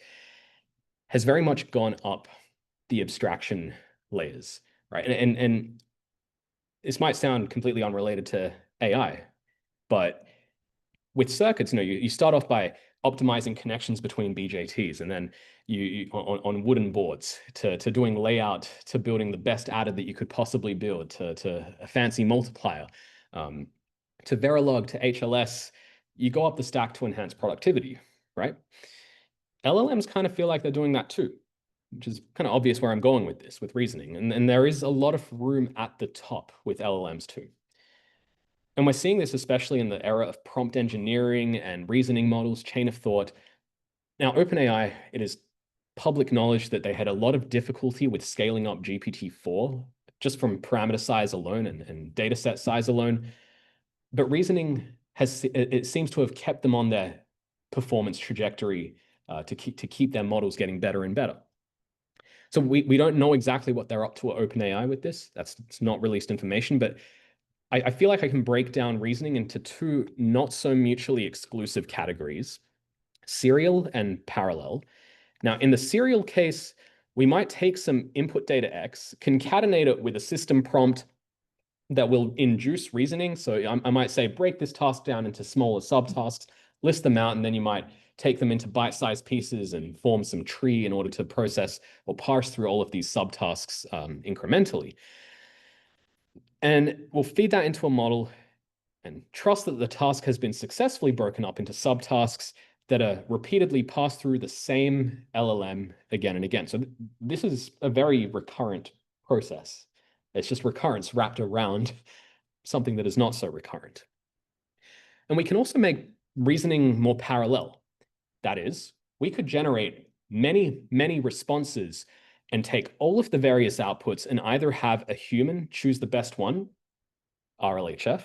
has very much gone up the abstraction layers, right? And this might sound completely unrelated to AI, but with circuits, you start off by optimizing connections between BJTs, and then you on wooden boards to doing layout, to building the best adder that you could possibly build, to a fancy multiplier, to Verilog, to HLS. You go up the stack to enhance productivity, right? LLMs kind of feel like they're doing that too, which is kind of obvious where I'm going with this, with reasoning. And there is a lot of room at the top with LLMs too. And we're seeing this especially in the era of prompt engineering and reasoning models, chain of thought. Now, OpenAI, it is public knowledge that they had a lot of difficulty with scaling up GPT-4 just from parameter size alone and data set size alone. But reasoning it seems to have kept them on their performance trajectory to keep their models getting better and better. So we don't know exactly what they're up to at OpenAI with this. It's not released information, but I feel like I can break down reasoning into two not so mutually exclusive categories: serial and parallel. Now, in the serial case, we might take some input data X, concatenate it with a system prompt that will induce reasoning. So I might say, break this task down into smaller subtasks, list them out, and then you might take them into bite-sized pieces and form some tree in order to process or parse through all of these subtasks incrementally. And we'll feed that into a model and trust that the task has been successfully broken up into subtasks that are repeatedly passed through the same LLM again and again. So this is a very recurrent process. It's just recurrence wrapped around something that is not so recurrent. And we can also make reasoning more parallel. That is, we could generate many, many responses and take all of the various outputs and either have a human choose the best one, RLHF,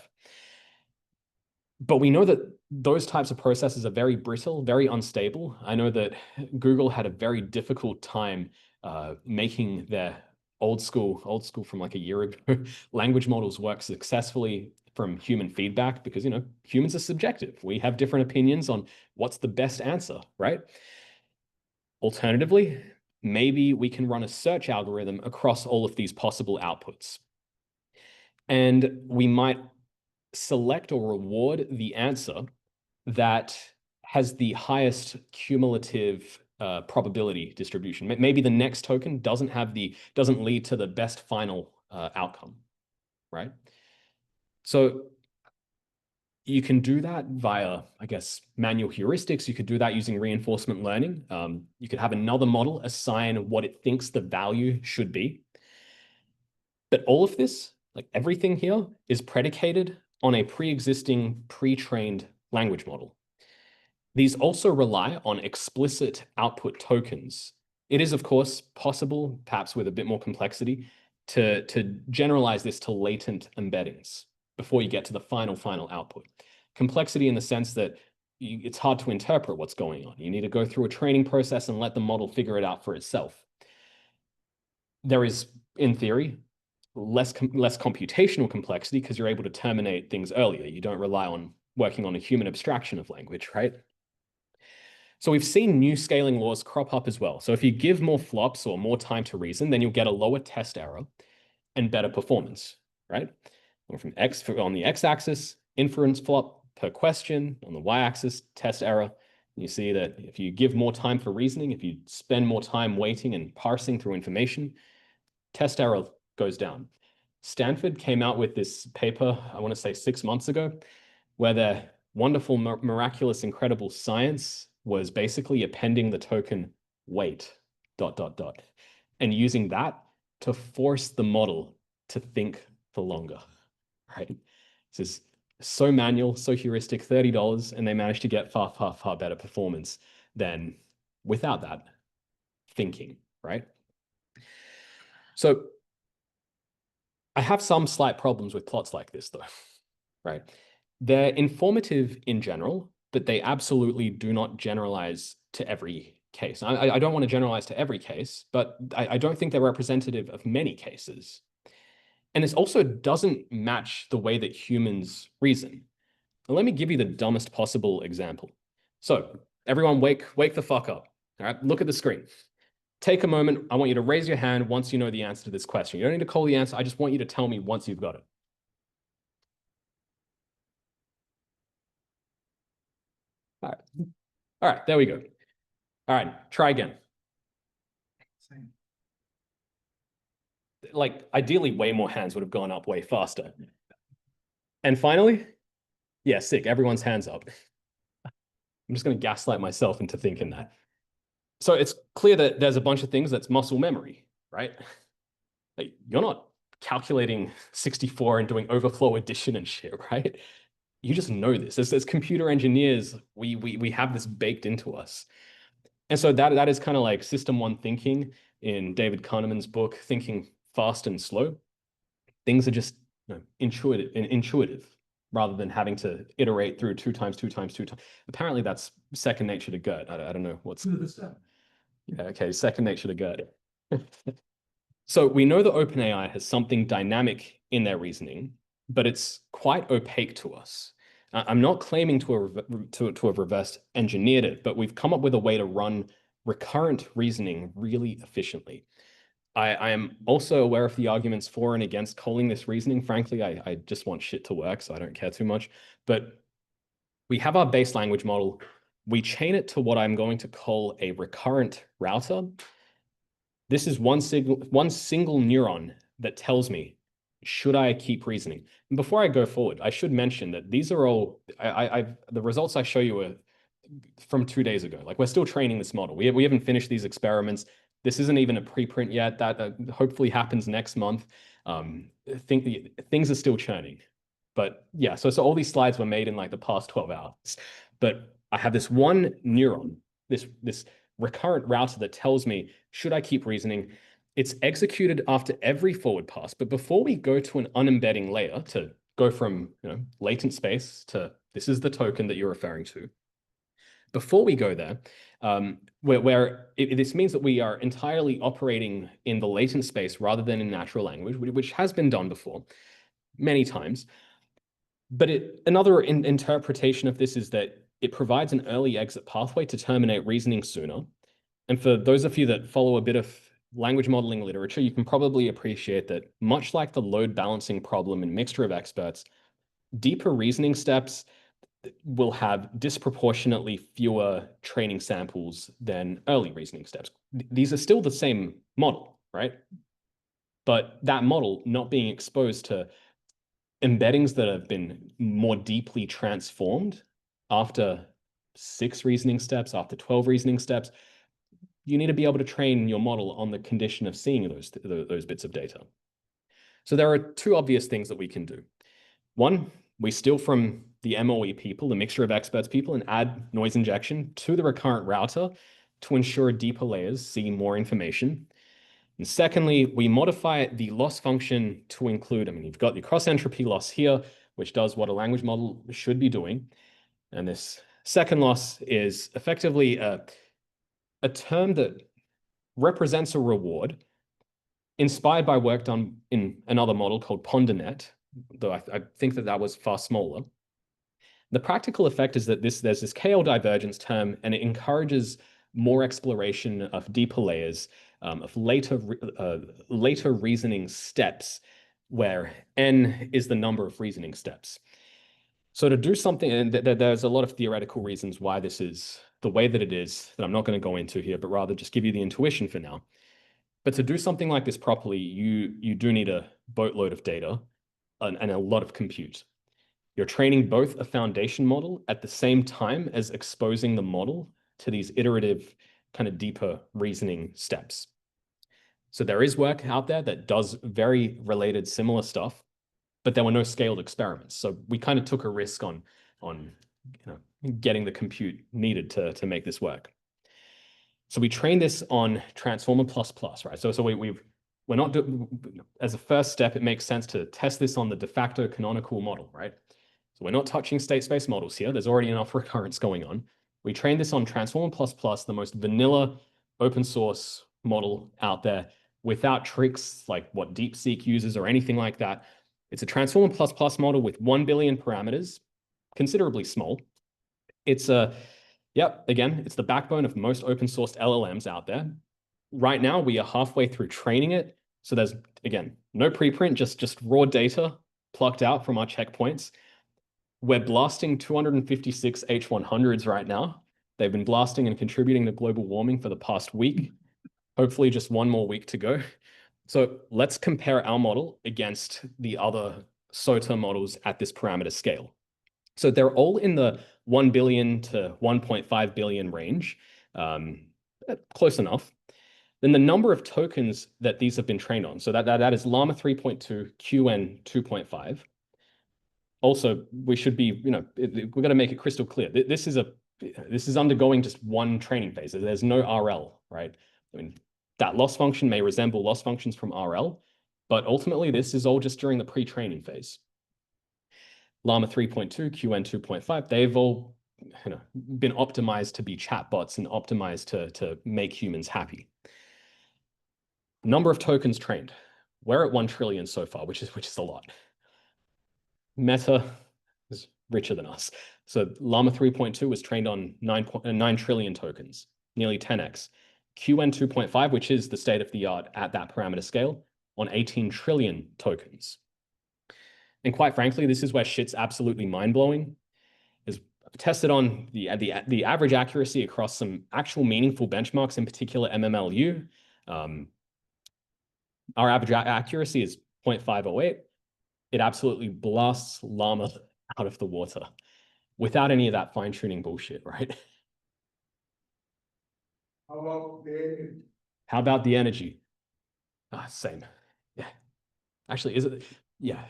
but we know that those types of processes are very brittle, very unstable. I know that Google had a very difficult time making their old school from like a year ago language models work successfully from human feedback, because humans are subjective. We have different opinions on what's the best answer, right? Alternatively, maybe we can run a search algorithm across all of these possible outputs, and we might select or reward the answer that has the highest cumulative probability distribution. Maybe the next token doesn't lead to the best final outcome, right? So you can do that via, I guess, manual heuristics. You could do that using reinforcement learning. You could have another model assign what it thinks the value should be. But all of this, like everything here, is predicated on a pre-existing, pre-trained language model. These also rely on explicit output tokens. It is, of course, possible, perhaps with a bit more complexity, to generalize this to latent embeddings before you get to the final output. Complexity in the sense that it's hard to interpret what's going on. You need to go through a training process and let the model figure it out for itself. There is, in theory, less computational complexity because you're able to terminate things earlier. You don't rely on working on a human abstraction of language, right? So we've seen new scaling laws crop up as well. So if you give more flops or more time to reason, then you'll get a lower test error and better performance, right? From on the x-axis, inference flop per question. On the y-axis, test error. You see that if you give more time for reasoning, if you spend more time waiting and parsing through information, test error goes down. Stanford came out with this paper, I want to say 6 months ago, where their wonderful, miraculous, incredible science was basically appending the token wait, ... and using that to force the model to think for longer, right? This is so manual, so heuristic, $30, and they managed to get far, far, far better performance than without that thinking, right? So I have some slight problems with plots like this though, right? They're informative in general, but they absolutely do not generalize to every case. I don't want to generalize to every case, but I don't think they're representative of many cases. And this also doesn't match the way that humans reason. Now, let me give you the dumbest possible example. So everyone wake the fuck up. All right, look at the screen. Take a moment. I want you to raise your hand once you know the answer to this question. You don't need to call the answer. I just want you to tell me once you've got it. All right, there we go. All right, try again. Same. Like, ideally, way more hands would have gone up way faster. And finally, yeah, sick. Everyone's hands up. I'm just going to gaslight myself into thinking that. So it's clear that there's a bunch of things that's muscle memory, right? Like, you're not calculating 64 and doing overflow addition and shit, right? You just know this. As computer engineers, we have this baked into us. And so that is kind of like system one thinking in David Kahneman's book, Thinking Fast and Slow. Things are just intuitive rather than having to iterate through 2 times, 2 times, 2 times. Apparently that's second nature to Gert. I don't know what's... Yeah, okay, second nature to Gert. So we know that OpenAI has something dynamic in their reasoning, but it's quite opaque to us. I'm not claiming to have reverse engineered it, but we've come up with a way to run recurrent reasoning really efficiently. I am also aware of the arguments for and against calling this reasoning. Frankly, I just want shit to work, so I don't care too much. But we have our base language model. We chain it to what I'm going to call a recurrent router. This is one single neuron that tells me, should I keep reasoning? And before I go forward, I should mention that these are all, the results I show you are from 2 days ago. Like, we're still training this model. We haven't finished these experiments. This isn't even a preprint yet. That hopefully happens next month. Things are still churning. But yeah, so all these slides were made in like the past 12 hours. But I have this one neuron, this recurrent router that tells me, should I keep reasoning? It's executed after every forward pass. But before we go to an unembedding layer to go from latent space to this is the token that you're referring to, before we go there, this means that we are entirely operating in the latent space rather than in natural language, which has been done before many times. But another interpretation of this is that it provides an early exit pathway to terminate reasoning sooner. And for those of you that follow a bit of language modeling literature, you can probably appreciate that much like the load balancing problem in Mixture of Experts, deeper reasoning steps, will have disproportionately fewer training samples than early reasoning steps. These are still the same model, right? But that model not being exposed to embeddings that have been more deeply transformed after 6 reasoning steps, after 12 reasoning steps, you need to be able to train your model on the condition of seeing those bits of data. So there are 2 obvious things that we can do. One, we steal from the MOE people, the mixture of experts people, and add noise injection to the recurrent router to ensure deeper layers see more information. And secondly, we modify the loss function to include, you've got the cross entropy loss here, which does what a language model should be doing. And this second loss is effectively a term that represents a reward inspired by work done in another model called PonderNet, though I think that was far smaller. The practical effect is that there's this KL divergence term, and it encourages more exploration of deeper layers, of later reasoning steps, where n is the number of reasoning steps. So to do something, and there's a lot of theoretical reasons why this is the way that it is, that I'm not going to go into here, but rather just give you the intuition for now. But to do something like this properly, you do need a boatload of data and a lot of compute. You're training both a foundation model at the same time as exposing the model to these iterative, kind of deeper reasoning steps. So there is work out there that does very related, similar stuff, but there were no scaled experiments. So we kind of took a risk on getting the compute needed to make this work. So we trained this on Transformer++, right? So we're not as a first step, it makes sense to test this on the de facto canonical model, right? So we're not touching state space models here. There's already enough recurrence going on. We trained this on Transformer++, the most vanilla open source model out there, without tricks like what DeepSeek uses or anything like that. It's a Transformer++ model with 1 billion parameters, considerably small. It's again, it's the backbone of most open source LLMs out there. Right now, we are halfway through training it. So there's, again, no preprint, just raw data plucked out from our checkpoints. We're blasting 256 H100s right now. They've been blasting and contributing to global warming for the past week. Hopefully just 1 more week to go. So let's compare our model against the other SOTA models at this parameter scale. So they're all in the 1 billion to 1.5 billion range, close enough. Then the number of tokens that these have been trained on. So that is Llama 3.2, QN 2.5. Also, we should be, we're going to make it crystal clear. This is undergoing just 1 training phase. There's no RL, right? That loss function may resemble loss functions from RL, but ultimately this is all just during the pre-training phase. Llama 3.2, QN 2.5, they've all been optimized to be chatbots and optimized to make humans happy. Number of tokens trained. We're at 1 trillion so far, which is a lot. Meta is richer than us. So Llama 3.2 was trained on 9 trillion tokens, nearly 10x. QN 2.5, which is the state of the art at that parameter scale, on 18 trillion tokens. And quite frankly, this is where shit's absolutely mind-blowing. Is tested on the average accuracy across some actual meaningful benchmarks, in particular MMLU. Our average accuracy is 0.508. It absolutely blasts Llama out of the water without any of that fine-tuning bullshit, right? How about the energy? How about the energy? Same. Yeah. Actually, is it? Yeah.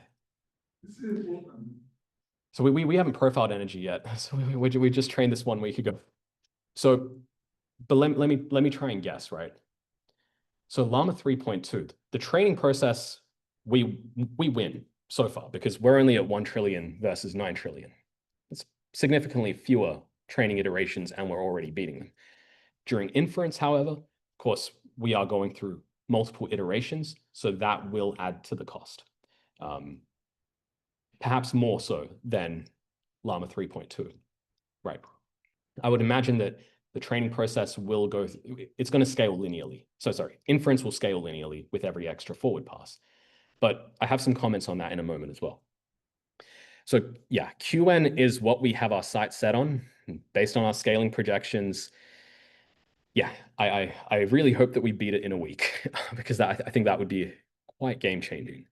This is important. So we haven't profiled energy yet. So we just trained this 1 week ago. So, but let me try and guess, right? So Llama 3.2, the training process, we win so far because we're only at 1 trillion versus 9 trillion. It's significantly fewer training iterations and we're already beating them. During inference, however, of course, we are going through multiple iterations, so that will add to the cost. Perhaps more so than Llama 3.2, right? I would imagine that the training process will go, it's going to scale linearly. So sorry, inference will scale linearly with every extra forward pass. But I have some comments on that in a moment as well. So yeah, QN is what we have our sights set on based on our scaling projections. Yeah, I really hope that we beat it in a week because I think that would be quite game changing.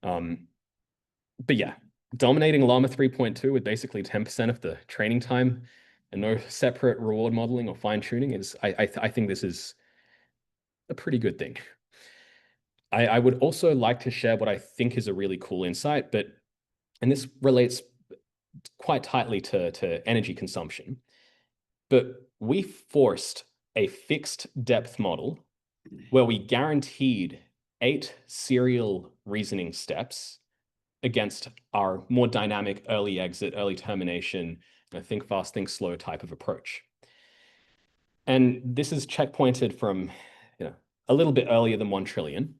But yeah, dominating Llama 3.2 with basically 10% of the training time and no separate reward modeling or fine tuning is, I think this is a pretty good thing. I would also like to share what I think is a really cool insight, and this relates quite tightly to energy consumption. But we forced a fixed depth model where we guaranteed 8 serial reasoning steps against our more dynamic early exit, early termination, think fast, think slow type of approach. And this is checkpointed from a little bit earlier than 1 trillion.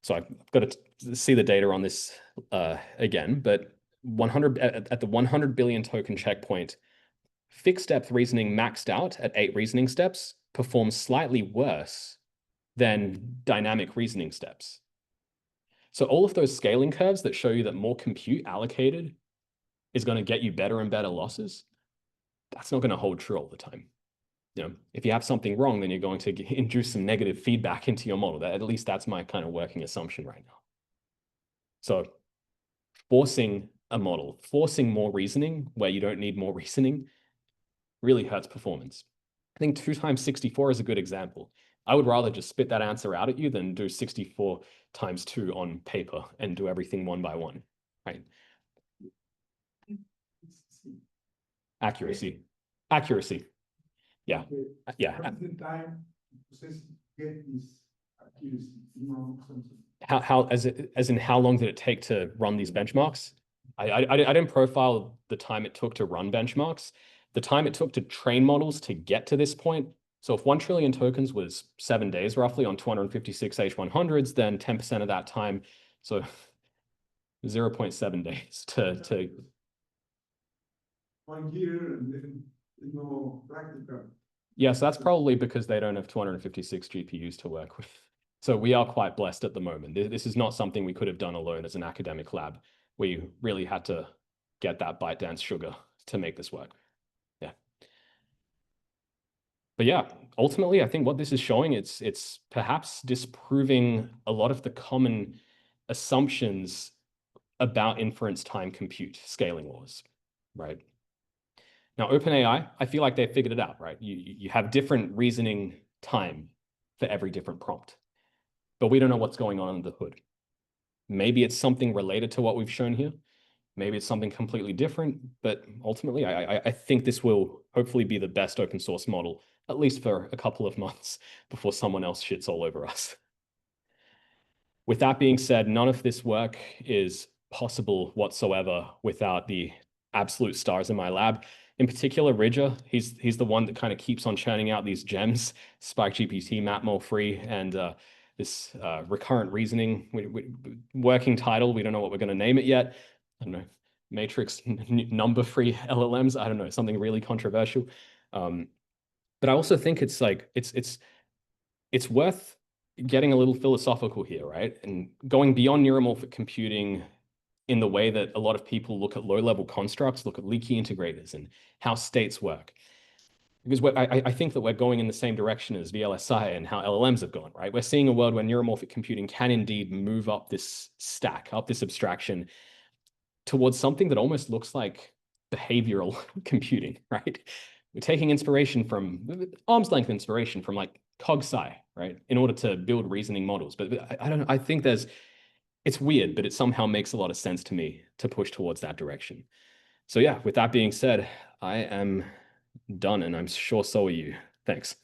So I've got to see the data on this again, but at the 100 billion token checkpoint, fixed depth reasoning maxed out at 8 reasoning steps performs slightly worse than dynamic reasoning steps. So all of those scaling curves that show you that more compute allocated is going to get you better and better losses, that's not going to hold true all the time. If you have something wrong, then you're going to induce some negative feedback into your model. At least that's my kind of working assumption right now. So forcing a model, forcing more reasoning where you don't need more reasoning really hurts performance. I think 2 times 64 is a good example. I would rather just spit that answer out at you than do 64 times 2 on paper and do everything one by one, right? Accuracy. Yeah. Yeah. What's the time process to get this accuracy? How as in how long did it take to run these benchmarks? I didn't profile the time it took to run benchmarks. The time it took to train models to get to this point. So if 1 trillion tokens was 7 days roughly on 256 H100s, then 10% of that time, so 0.7 days to 1 year and then practical. Yeah, so that's probably because they don't have 256 GPUs to work with. So we are quite blessed at the moment. This is not something we could have done alone as an academic lab. We really had to get that ByteDance sugar to make this work. Yeah. But yeah, ultimately, I think what this is showing, it's perhaps disproving a lot of the common assumptions about inference time compute scaling laws, right? Now, OpenAI, I feel like they figured it out, right? You have different reasoning time for every different prompt, but we don't know what's going on under the hood. Maybe it's something related to what we've shown here. Maybe it's something completely different, but ultimately, I think this will hopefully be the best open source model, at least for a couple of months before someone else shits all over us. With that being said, none of this work is possible whatsoever without the absolute stars in my lab. In particular, Ridger, he's the one that kind of keeps on churning out these gems, Spark GPT, Matmul free, and this recurrent reasoning working title. We don't know what we're going to name it yet. I don't know, matrix number free LLMs. I don't know, something really controversial. But I also think it's like it's worth getting a little philosophical here, right? And going beyond neuromorphic computing in the way that a lot of people look at low-level constructs, look at leaky integrators and how states work. Because I think that we're going in the same direction as VLSI and how LLMs have gone, right? We're seeing a world where neuromorphic computing can indeed move up this stack, up this abstraction towards something that almost looks like behavioral computing, right? We're taking inspiration from, arm's length inspiration from like CogSci, right? In order to build reasoning models. But I don't know, I think it's weird, but it somehow makes a lot of sense to me to push towards that direction. So yeah, with that being said, I am done, and I'm sure so are you. Thanks.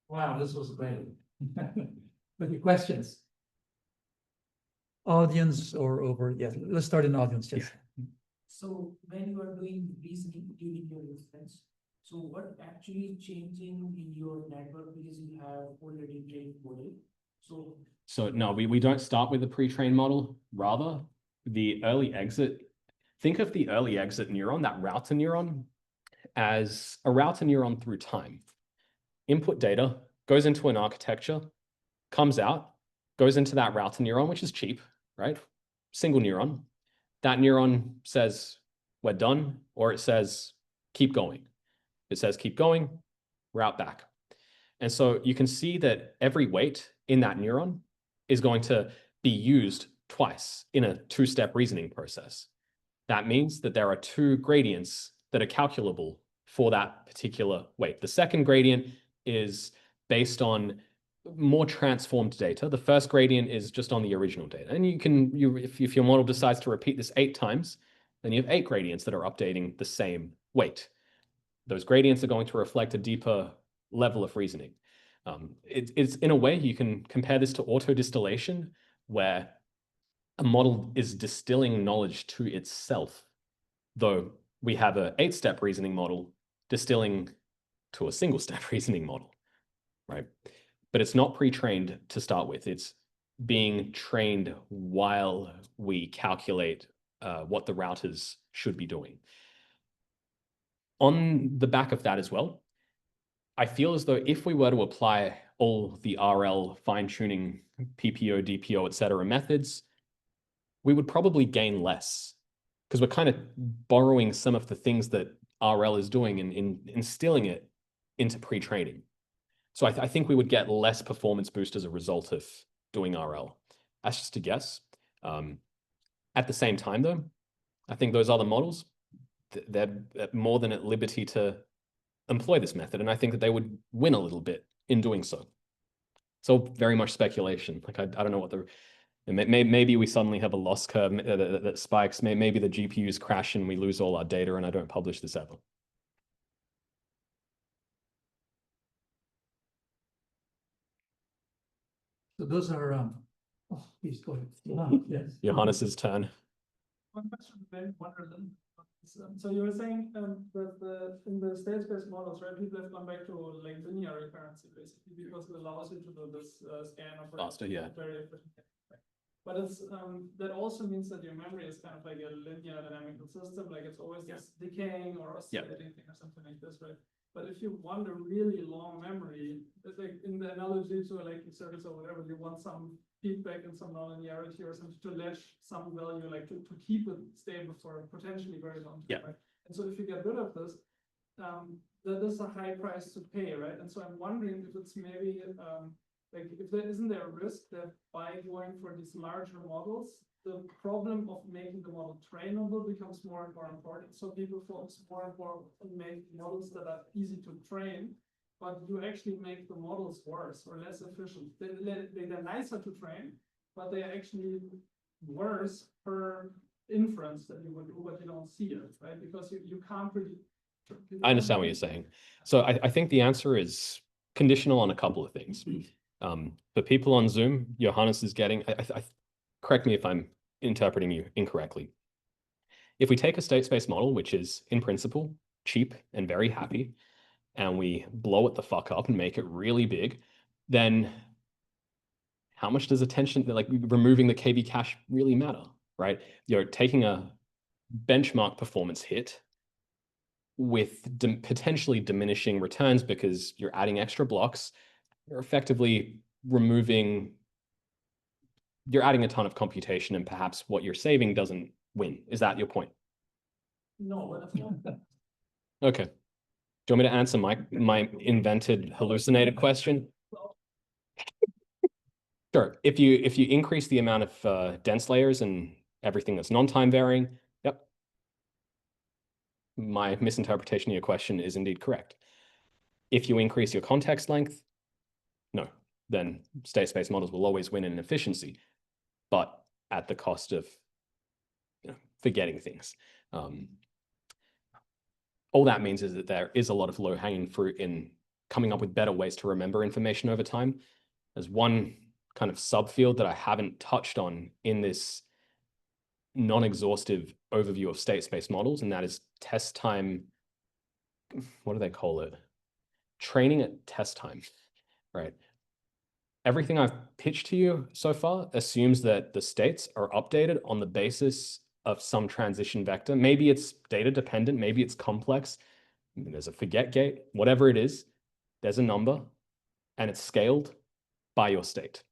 Wow, this was great. Any questions? Audience or over? Yes, let's start in audience. Yes. So when you are doing reasoning during your instance, so what actually is changing in your network because you have already trained model? So no, we don't start with the pre-trained model. Rather, the early exit, think of the early exit neuron, that router neuron, as a router neuron through time. Input data goes into an architecture, comes out, goes into that router neuron, which is cheap, right? Single neuron. That neuron says, we're done, or it says, keep going. It says, keep going, route back. And so you can see that every weight in that neuron is going to be used twice in a two-step reasoning process. That means that there are two gradients that are calculable for that particular weight. The second gradient is based on more transformed data. The first gradient is just on the original data. And if your model decides to repeat this 8 times, then you have 8 gradients that are updating the same weight. Those gradients are going to reflect a deeper level of reasoning. It's in a way, you can compare this to auto-distillation, where a model is distilling knowledge to itself, though we have an 8-step reasoning model distilling to a single-step reasoning model, right? But it's not pre-trained to start with. It's being trained while we calculate what the routers should be doing. On the back of that as well, I feel as though if we were to apply all the RL fine-tuning, PPO, DPO, et cetera methods, we would probably gain less, because we're kind of borrowing some of the things that RL is doing and instilling it into pre-training. So I think we would get less performance boost as a result of doing RL. That's just a guess. At the same time, though, I think those other models, they're more than at liberty to employ this method, and I think that they would win a little bit in doing so. It's all very much speculation. Like I don't know what the maybe we suddenly have a loss curve that spikes. Maybe the GPUs crash and we lose all our data, and I don't publish this ever. So those are oh, please go ahead. Yes. Johannes's turn. One question, then one reason. So you were saying that in the state-space models, right, people have gone back to like linear recurrency basically, because it allows you to do this scan of Faster, yeah. Very efficiently. But it's that also means that your memory is kind of like a linear dynamical system, like it's always just decaying or oscillating or something like this, right? But if you want a really long memory, it's like in the analogy to like circuits or whatever, you want some feedback and some nonlinearity or something to latch some value, like to keep it stable for potentially very long time, right? And so if you get rid of this, that is a high price to pay, right? And so I'm wondering if it's maybe like if there isn't there a risk that by going for these larger models, the problem of making the model trainable becomes more and more important. So people focus more and more on making models that are easy to train, but you actually make the models worse or less efficient. They're nicer to train, but they're actually worse per inference that you would do, but you don't see it, right? Because you can't really. I understand what you're saying. So I think the answer is conditional on a couple of things. For people on Zoom, Johannes is getting, correct me if I'm interpreting you incorrectly. If we take a state space model, which is in principle cheap and very happy, and we blow it the fuck up and make it really big, then how much does attention, like removing the KV cache, really matter, right? You're taking a benchmark performance hit with potentially diminishing returns because you're adding extra blocks. You're effectively removing, you're adding a ton of computation, and perhaps what you're saving doesn't win. Is that your point? No, that's not. Okay. Do you want me to answer my invented hallucinated question? Sure. If you increase the amount of dense layers and everything that's non-time varying, yep. My misinterpretation of your question is indeed correct. If you increase your context length, no, then state space models will always win in efficiency, but at the cost of forgetting things. All that means is that there is a lot of low-hanging fruit in coming up with better ways to remember information over time. There's one kind of subfield that I haven't touched on in this non-exhaustive overview of state space models, and that is test time. What do they call it? Training at test time, right? Everything I've pitched to you so far assumes that the states are updated on the basis of some transition vector. Maybe it's data dependent, maybe it's complex. There's a forget gate, whatever it is, there's a number and it's scaled by your state.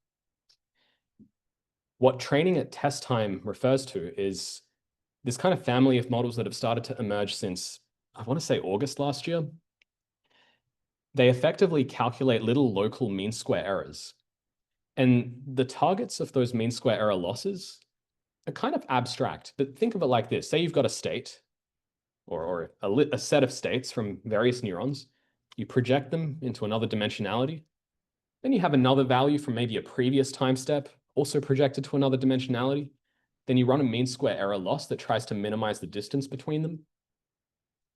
What training at test time refers to is this kind of family of models that have started to emerge since, I want to say, August last year. They effectively calculate little local mean square errors. And the targets of those mean square error losses are kind of abstract, but think of it like this. Say you've got a state or a set of states from various neurons. You project them into another dimensionality. Then you have another value from maybe a previous time step, also projected to another dimensionality. Then you run a mean square error loss that tries to minimize the distance between them.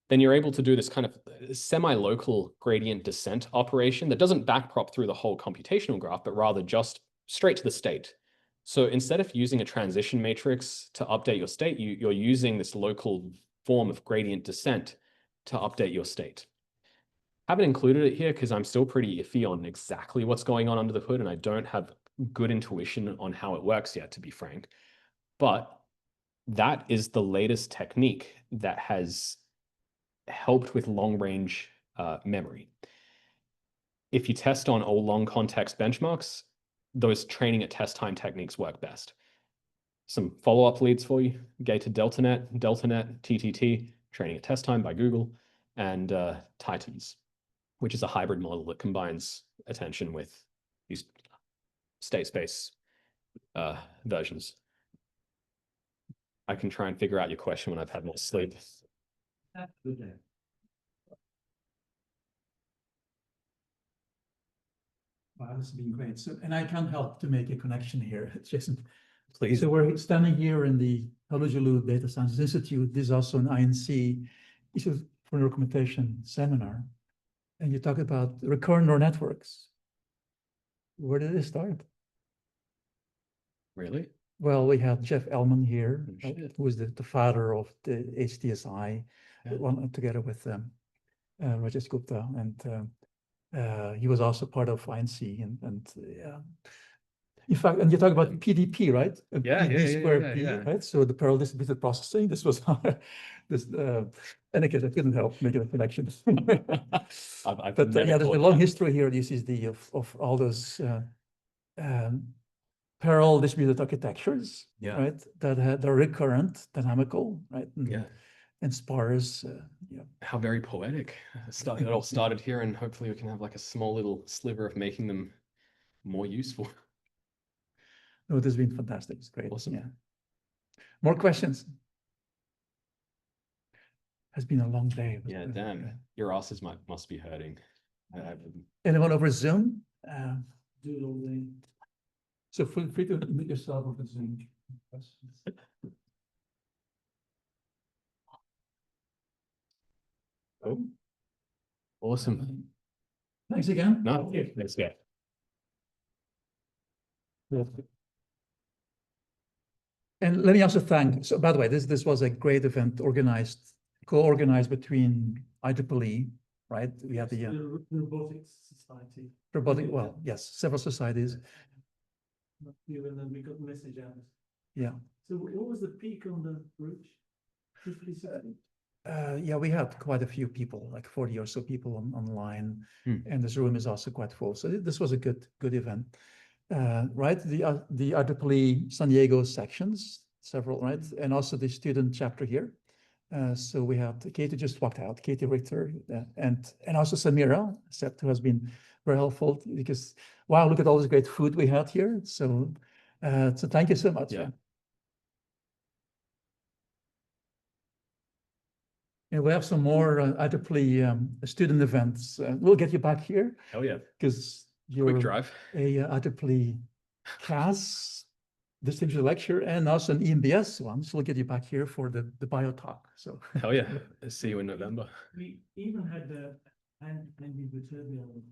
Then you're able to do this kind of semi-local gradient descent operation that doesn't backprop through the whole computational graph, but rather just straight to the state. So instead of using a transition matrix to update your state, you're using this local form of gradient descent to update your state. Haven't included it here because I'm still pretty iffy on exactly what's going on under the hood, and I don't have good intuition on how it works yet, to be frank. But that is the latest technique that has helped with long-range memory. If you test on all long context benchmarks, those training at test time techniques work best. Some follow-up leads for you: gated DeltaNet, TTT, training at test time by Google, and Titans, which is a hybrid model that combines attention with these state space versions. I can try and figure out your question when I've had more sleep. Good day. Wow, this has been great. So, and I can't help to make a connection here, Jason. Please. So we're standing here in the Halojulu Data Sciences Institute. This is also an INC Institute for Neural Computation seminar. And you talk about recurrent neural networks. Where did it start? Really? Well, we had Jeff Elman here, Oh, shit. who was the father of the HDSI, Yeah. one together with Rajesh Gupta, and he was also part of INC. And in fact, and you talk about PDP, right? PD squared P, right? So the parallel distributed processing. This was this. And again, I couldn't help making a connection. But yeah, there's a long history here. This is the of all those parallel distributed architectures, right? That are recurrent, dynamical, right? And sparse. Yeah. How very poetic. It all started here, and hopefully we can have like a small little sliver of making them more useful. No, this has been fantastic. It's great. Awesome. Yeah. More questions? Has been a long day. Yeah, damn. Your asses must be hurting. Anyone over Zoom? So feel free to mute yourself over Zoom. Oh. Awesome. Thanks again. No, thanks, yeah. And let me also thank, so by the way, this was a great event co-organized between IEEE, right? We had the Robotics Society. well, yes, several societies. And then we got a message out. Yeah. So what was the peak on the bridge? 50, 60? Yeah, we had quite a few people, like 40 or so people online, and this room is also quite full. So this was a good event, right? The IEEE San Diego sections, several, right, and also the student chapter here. So we had Katie just walked out, Katie Richter, and also Samira, who has been very helpful because wow, look at all this great food we had here. So so thank you so much. Yeah. And we have some more IEEE student events. We'll get you back here. Hell yeah. Because you're Quick drive. a IEEE class, distinguished lecture, and also an EMBS one. So we'll get you back here for the bio talk. So hell yeah. See you in November. We even had the Andy Viterbian.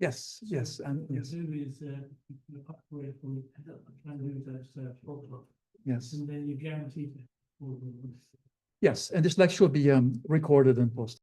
Yes, yes, and yes. Zoom is the pathway for trying to do that folklore. Yes. And then you guarantee. Yes, and this lecture will be recorded and posted.